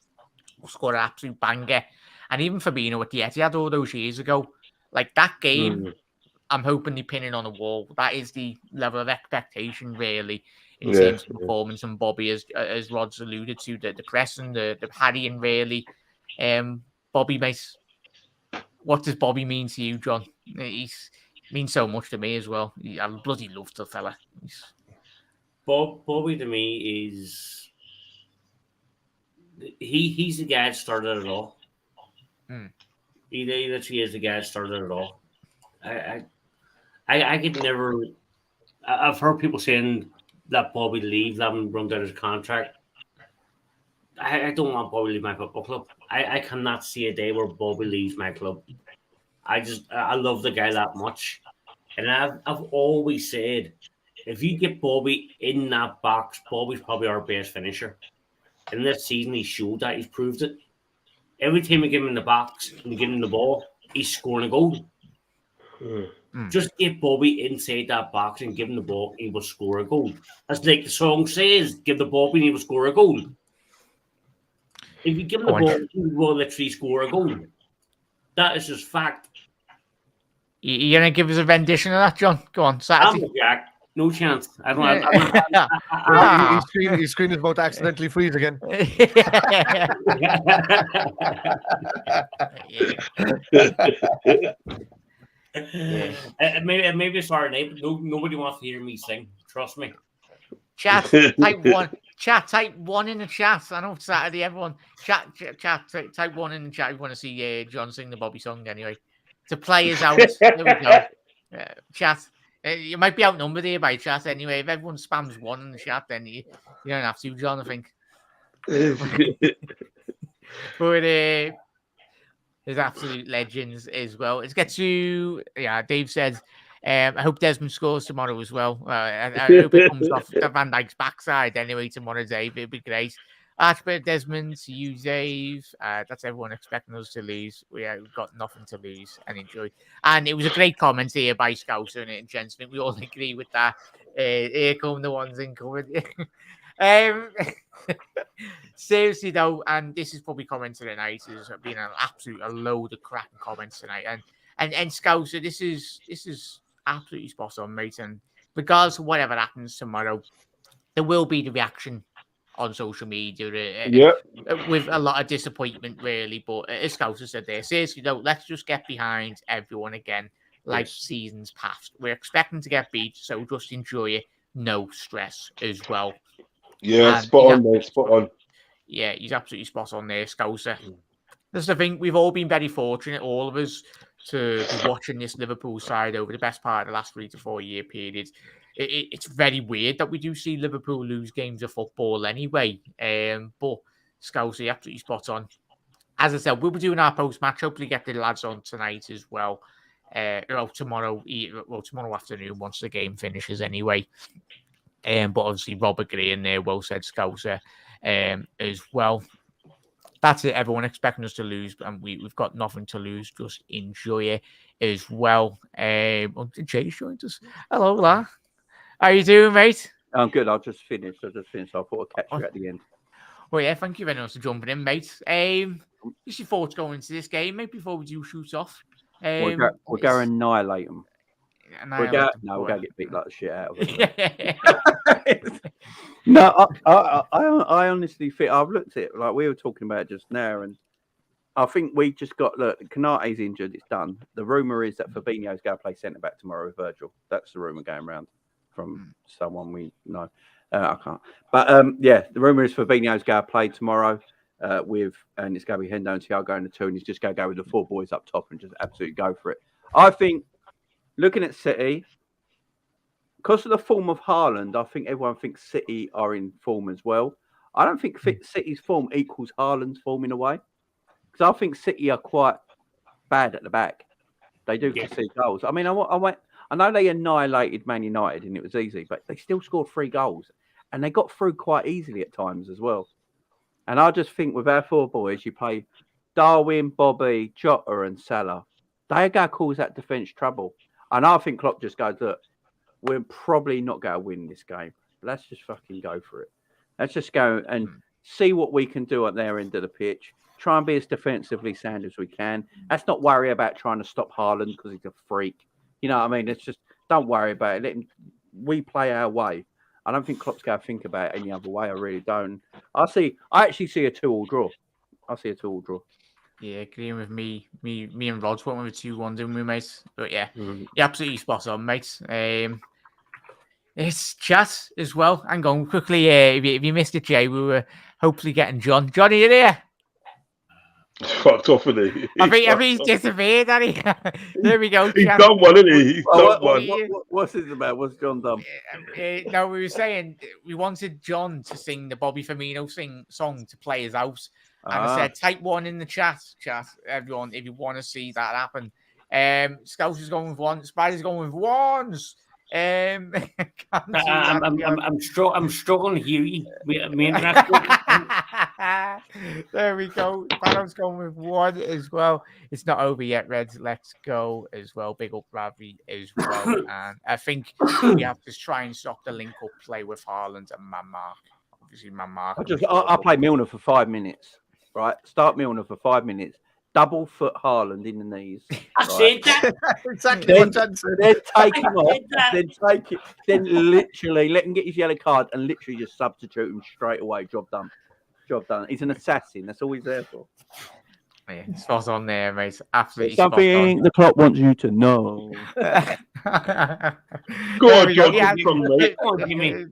[SPEAKER 1] scored an absolute banger, and even Fabinho at the Etihad all those years ago, like that game. I'm hoping they're pinning on a wall. That is the level of expectation, really, in terms of performance. And Bobby, as Rod's alluded to, the pressing, the harrying, really. Bobby, mate, what does Bobby mean to you, John? He means so much to me as well. I bloody love the fella.
[SPEAKER 2] Bobby to me is he's the guy that started it all. He literally is the guy that started it all. I could never. I've heard people saying that Bobby leave, let him run out his contract. I don't want Bobby to leave my football club. I cannot see a day where Bobby leaves my club. I love the guy that much, and I've always said, if you get Bobby in that box, Bobby's probably our best finisher. And this season, he showed that. He's proved it. Every time we give him in the box and we give him the ball, he's scoring a goal. Just get Bobby inside that box and give him the ball, he will score a goal. That's like the song says, give the ball and he will score a goal. If you give him the ball, he will literally score a goal. That is just fact.
[SPEAKER 1] You're going to give us a rendition of that, John? Go on, Saturday.
[SPEAKER 2] I'm Jack. No chance. I don't
[SPEAKER 3] His screen is about to accidentally freeze again.
[SPEAKER 2] Maybe it's our name. Nobody wants to hear me sing. Trust me.
[SPEAKER 1] Chat, type one. Chat, type one in the chat. I know it's Saturday, everyone. Chat, type one in the chat if you want to see John sing the Bobby song anyway. To play us out. There we go. Chat. You might be outnumbered here by chat anyway. If everyone spams one in the chat, then you don't have to, John, I think. But there's absolute legends as well. Let's get to, Dave said, I hope Desmond scores tomorrow as well. I hope it comes off Van Dijk's backside anyway tomorrow, Dave. It'd be great. Archibald Desmond, to you, Dave. That's everyone expecting us to lose. We've got nothing to lose and enjoy. And it was a great comment here by Scouser and gents. I think we all agree with that. Here come the ones in coming. Seriously though, and this is probably comments of the night, has been an absolute load of cracking comments tonight. And Scouser, this is absolutely spot on, mate. And regardless of whatever happens tomorrow, there will be the reaction on social media with a lot of disappointment, really. But as Scouser said there, seriously though, let's just get behind everyone again like seasons past. We're expecting to get beat, so just enjoy it. No stress as well.
[SPEAKER 4] Yeah, and spot on, mate. Spot on.
[SPEAKER 1] Yeah, he's absolutely spot on there, Scouser. That's the thing. We've all been very fortunate, all of us, to be watching this Liverpool side over the best part of the last 3 to 4 year period. It's very weird that we do see Liverpool lose games of football anyway. But Scouser, absolutely spot on. As I said, we'll be doing our post-match. Hopefully get the lads on tonight as well. Tomorrow afternoon once the game finishes anyway. But obviously Rob agreeing there, well said, Scouser, as well. That's it, everyone expecting us to lose, and we've got nothing to lose. Just enjoy it as well. Jay's joined us. Hello, La. How you doing, mate?
[SPEAKER 6] I'm good. I've just finished. I thought I'd catch you at the end.
[SPEAKER 1] Well, yeah, thank you very much for jumping in, mate. Just your thoughts going into this game, mate, before we do shoot off.
[SPEAKER 6] We're going to annihilate them. We're going to get beat like the shit out of them. No, I honestly think I've looked at it like we were talking about just now, and I think we just got look. Kanate's injured. It's done. The rumor is that Fabinho's going to play centre back tomorrow with Virgil. That's the rumor going around from someone we know. I can't. But yeah, the rumor is Fabinho's going to play tomorrow and it's going to be Hendo and Thiago in the 2, and he's just going to go with the 4 boys up top and just absolutely go for it. I think looking at City, because of the form of Haaland, I think everyone thinks City are in form as well. I don't think City's form equals Haaland's form in a way. Because I think City are quite bad at the back. They do concede goals. I mean, I know they annihilated Man United and it was easy, but they still scored 3 goals. And they got through quite easily at times as well. And I just think with our 4 boys, you play Darwin, Bobby, Jota and Salah. They are going to cause that defence trouble. And I think Klopp just goes, look, we're probably not going to win this game. Let's just fucking go for it. Let's just go and see what we can do at their end of the pitch. Try and be as defensively sound as we can. Let's not worry about trying to stop Haaland because he's a freak. You know what I mean? It's just, don't worry about it. We play our way. I don't think Klopp's going to think about it any other way. I really don't. I actually see a 2-2 draw. I see a 2-2 draw.
[SPEAKER 1] Yeah, agreeing with me and Rod's went with a 2-1, didn't we, mate? But yeah, you're absolutely spot on, mate. It's chat as well. Hang on quickly. If you missed it, Jay, we were hopefully getting John. John, are you there?
[SPEAKER 4] Fucked off, isn't he?
[SPEAKER 1] I think he's disappeared, hasn't he? There we go.
[SPEAKER 4] He's done one, isn't he? He's done one.
[SPEAKER 6] What's this about? What's John done?
[SPEAKER 1] No, we were saying we wanted John to sing the Bobby Firmino song to play us out. And I said, type 1 in the chat, everyone, if you want to see that happen. Scouse is going with 1. Spider's going with 1s.
[SPEAKER 2] I'm struggling to hear you.
[SPEAKER 1] There we go. Barrow's going with 1 as well. It's not over yet, Reds. Let's go as well. Big up Bradley as well. And I think we have to try and stop the link-up play with Haaland and Mark. Obviously, Mark.
[SPEAKER 6] I'll play Milner for 5 minutes. Right? Start Milner for 5 minutes. Double foot Haaland in the knees.
[SPEAKER 2] I said that.
[SPEAKER 3] Exactly what John said.
[SPEAKER 6] Then take him off. Then literally let him get his yellow card and literally just substitute him straight away. Job done. He's an assassin. That's all he's there for.
[SPEAKER 1] Yeah, spot on there, mate. Absolutely.
[SPEAKER 6] Something the Klopp wants you to know.
[SPEAKER 4] Go on, John.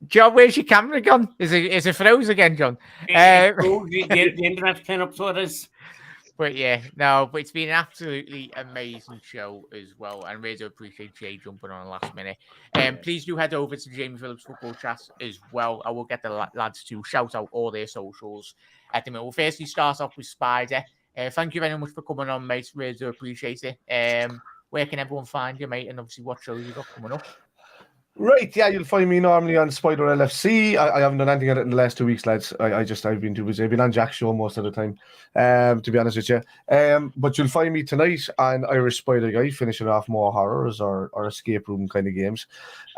[SPEAKER 1] John, where's your camera gone? Is it froze again, John?
[SPEAKER 2] The internet's playing up, so it is.
[SPEAKER 1] But yeah, no, but it's been an absolutely amazing show as well. And really do appreciate Jay jumping on last minute. Please do head over to Jamie Phillips Football Chat as well. I will get the lads to shout out all their socials at the minute. We'll firstly start off with Spider. Thank you very much for coming on, mate. Really do appreciate it. Where can everyone find you, mate? And obviously, what shows you got coming up?
[SPEAKER 3] Right, yeah, you'll find me normally on Spider LFC. I haven't done anything at it in the last 2 weeks, lads. I've been too busy. I've been on Jack's show most of the time, to be honest with you. But you'll find me tonight on Irish Spider Guy, finishing off more horrors or escape room kind of games.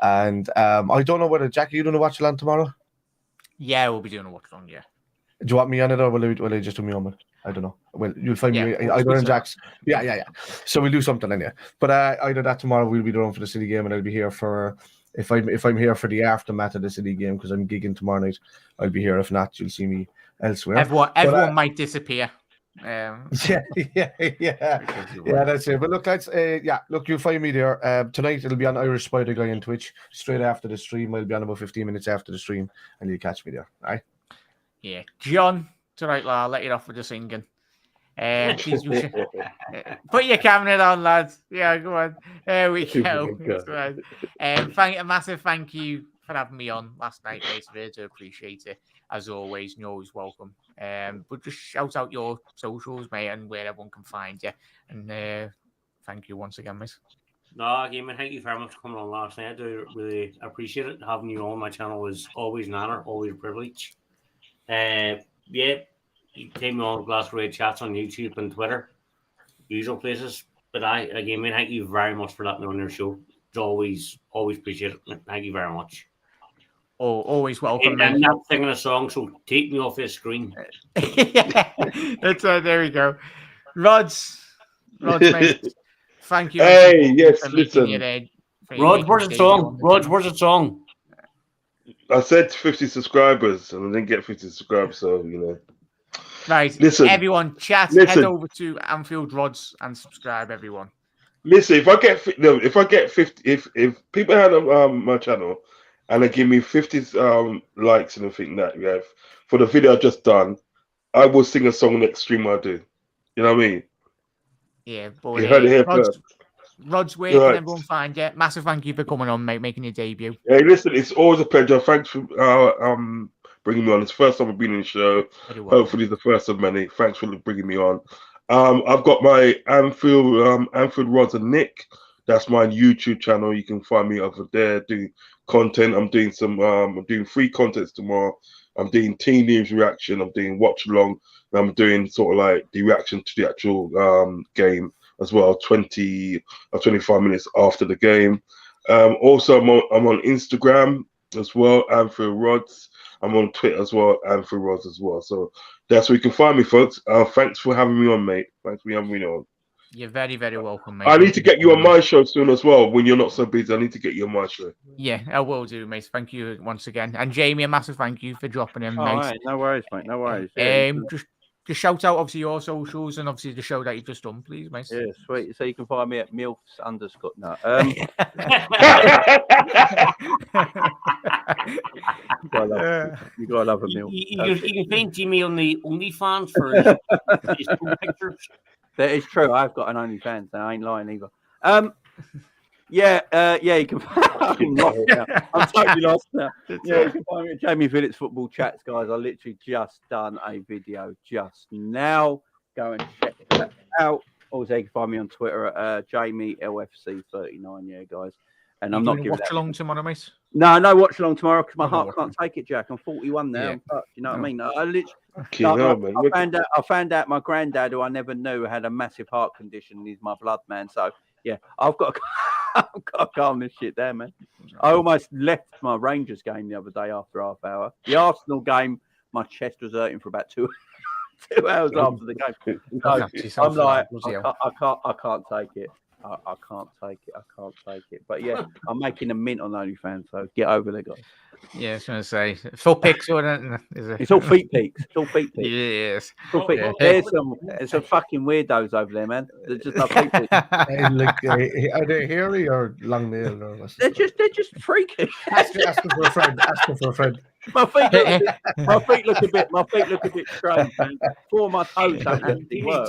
[SPEAKER 3] And I don't know whether, Jack, are you going to watch it on tomorrow?
[SPEAKER 1] Yeah, we'll be doing a watch on, yeah.
[SPEAKER 3] Do you want me on it or will I just do me on it? I don't know. Well, you'll find me either in Jack's. Yeah. So we'll do something in there. But either that tomorrow we'll be around for the City game, and I'll be here for... If I'm here for the aftermath of the City game, because I'm gigging tomorrow night, I'll be here. If not, you'll see me elsewhere.
[SPEAKER 1] Everyone might disappear.
[SPEAKER 3] Yeah, that's it. But look, you'll find me there. Tonight it'll be on Irish Spider Guy on Twitch. Straight after the stream, I'll be on about 15 minutes after the stream, and you'll catch me there. All right?
[SPEAKER 1] Yeah, John. Tonight, I'll let you off with the singing. Please put your camera on, lads. Yeah, go on. There we go. A massive thank you for having me on last night, mate. Really do appreciate it. As always, you're always welcome. But just shout out your socials, mate, and where everyone can find you. And thank you once again, mate.
[SPEAKER 2] No, again, man, thank you very much for coming on last night. I do really appreciate it. Having you on my channel is always an honor, always a privilege. You came on Glass Red Chats on YouTube and Twitter, usual places. But thank you very much for letting me on your show. It's always appreciate it. Thank you very much.
[SPEAKER 1] Oh, always welcome.
[SPEAKER 2] I'm not singing a song, so take me off this screen.
[SPEAKER 1] That's there we go. Rods, mate. Thank you.
[SPEAKER 4] Hey, yes, listen.
[SPEAKER 2] Rod, where's the song?
[SPEAKER 4] I said 50 subscribers, and I didn't get 50 subscribers, so
[SPEAKER 1] Right,
[SPEAKER 4] Listen,
[SPEAKER 1] everyone, chat.
[SPEAKER 4] listen.
[SPEAKER 1] Head over to Anfield Rods and subscribe, everyone.
[SPEAKER 4] Listen, if I get 50, if people head on my channel and they give me 50 likes and everything that you have for the video I just done, I will sing a song next stream I do. You know what I mean?
[SPEAKER 1] Yeah, but
[SPEAKER 4] You heard it here first.
[SPEAKER 1] Rods, where
[SPEAKER 4] Right.
[SPEAKER 1] can everyone find you? Massive thank you for coming on, mate, making your debut.
[SPEAKER 4] Hey, listen, it's always a pleasure. Thanks for bringing me on. It's the first time I've been in the show.
[SPEAKER 1] Very well.
[SPEAKER 4] Hopefully, the first of many. Thanks for bringing me on. I've got my Anfield Rods and Nick. That's my YouTube channel. You can find me over there doing content. I'm doing I'm doing free contents tomorrow. I'm doing team news reaction. I'm doing watch along. And I'm doing sort of like the reaction to the actual game as well. 20 or 25 minutes after the game. Also, I'm on Instagram as well, Anfield Rods. I'm on Twitter as well, Anfield Rods as well. So that's where you can find me, folks. Thanks for having me on, mate. Thanks for having me on.
[SPEAKER 1] You're very, very welcome, mate.
[SPEAKER 4] I need to get you on my show soon as well. When you're not so busy, I need to get you on my show.
[SPEAKER 1] Yeah, I will do, mate. Thank you once again. And Jamie, a massive thank you for dropping in, mate.
[SPEAKER 6] Right. No worries, mate. No worries. Yeah,
[SPEAKER 1] Just shout out, obviously, your socials and obviously the show that you've just done, please, mate.
[SPEAKER 6] yeah, sweet. So you can find me at MILFs_. No. You gotta love a MILF.
[SPEAKER 2] You can find Jimmy on the OnlyFans for his pictures.
[SPEAKER 6] That is true. I've got an OnlyFans. I ain't lying either. Yeah, you can. I'm lost now. I'm totally lost now. Yeah, you can find me at Jamie Phillips Football Chats, guys. I literally just done a video just now. Go and check that out. Also, you can find me on Twitter at Jamie LFC39. Yeah, guys. And I'm not giving
[SPEAKER 1] watch along tomorrow, mate.
[SPEAKER 6] No watch along tomorrow because my heart can't take it, Jack. I'm 41 now. Yeah. You know what I mean? I literally. I found out my granddad, who I never knew, had a massive heart condition. He's my blood man. So yeah, I've got to calm this shit down, man. I almost left my Rangers game the other day after half hour. The Arsenal game, my chest was hurting for about 2 hours after the game. So I'm like, I can't take it. I can't take it. I can't take it. But yeah, I'm making a mint on OnlyFans, so get over there, guys.
[SPEAKER 1] Yeah, I was going to say full pics or anything.
[SPEAKER 6] It's all feet pics. It's all feet pics.
[SPEAKER 1] Yes.
[SPEAKER 6] There's some fucking weirdos over there, man. They're just not feet pics.
[SPEAKER 3] Are they hairy or long nailed or what's
[SPEAKER 6] They're just freaky.
[SPEAKER 3] asking for a friend. Asking for a friend.
[SPEAKER 6] My feet look a bit strange, man. 4 of my toes don't actually work.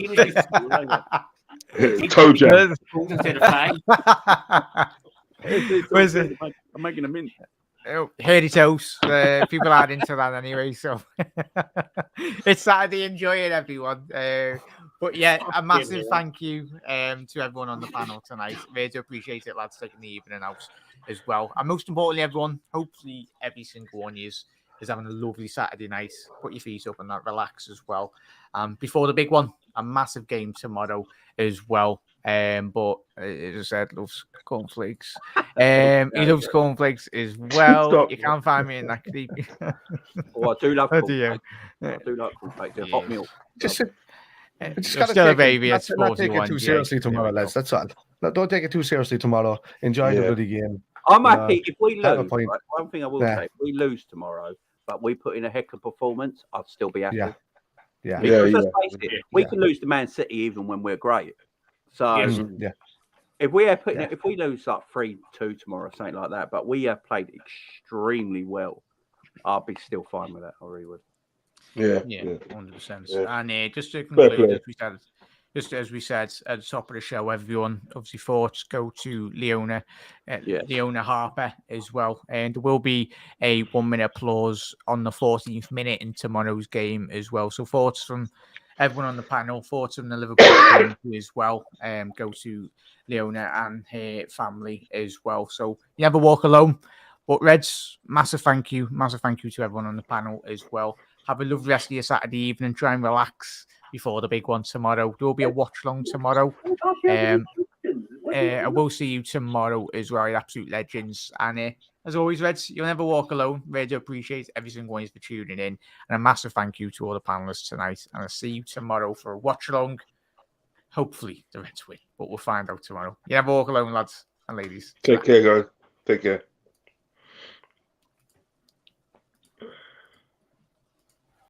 [SPEAKER 4] Toe jam.
[SPEAKER 6] I'm making a mint.
[SPEAKER 1] Hairy toes. People aren't into that anyway, so it's Saturday. Enjoy it, everyone. But yeah, a massive thank you to everyone on the panel tonight. Really do appreciate it, lads, taking the evening out as well. And most importantly, everyone, hopefully every single one of you is having a lovely Saturday night. Put your feet up and that, relax as well. Before the big one, a massive game tomorrow as well. But as I said, loves cornflakes. He loves cornflakes as well. You can't find me in that creepy.
[SPEAKER 6] I do love cornflakes. I do like cornflakes. They're hot milk.
[SPEAKER 3] Just
[SPEAKER 1] still a baby.
[SPEAKER 3] Not take it too seriously tomorrow, lads. That's all. Don't take it too seriously tomorrow. Enjoy the bloody game.
[SPEAKER 6] I'm happy if we lose. Right? One thing I will say: if we lose tomorrow, but we put in a heck of a performance, I'd still be happy. Because let's face it, we can lose to Man City even when we're great. So if we lose like 3-2 tomorrow, or something like that, but we have played extremely well, I'll be still fine with that. I really would.
[SPEAKER 4] Yeah,
[SPEAKER 1] 100%. Yeah. And just to conclude, as we said at the top of the show, everyone obviously thoughts go to Leona Harper as well, and there will be a 1-minute applause on the 14th minute in tomorrow's game as well. So thoughts from everyone on the panel, thoughts from the Liverpool team as well. Go to Leona and her family as well. So you never walk alone. But Reds, massive thank you to everyone on the panel as well. Have a lovely rest of your Saturday evening. Try and relax before the big one tomorrow. There will be a watch long tomorrow. I will see you tomorrow as well. You're absolute legends. And as always, Reds, you'll never walk alone. Really do appreciate every single one of you for tuning in. And a massive thank you to all the panelists tonight. And I'll see you tomorrow for a watch along. Hopefully the Reds win, but we'll find out tomorrow. You never walk alone, lads and ladies.
[SPEAKER 4] Take care, guys. Take care.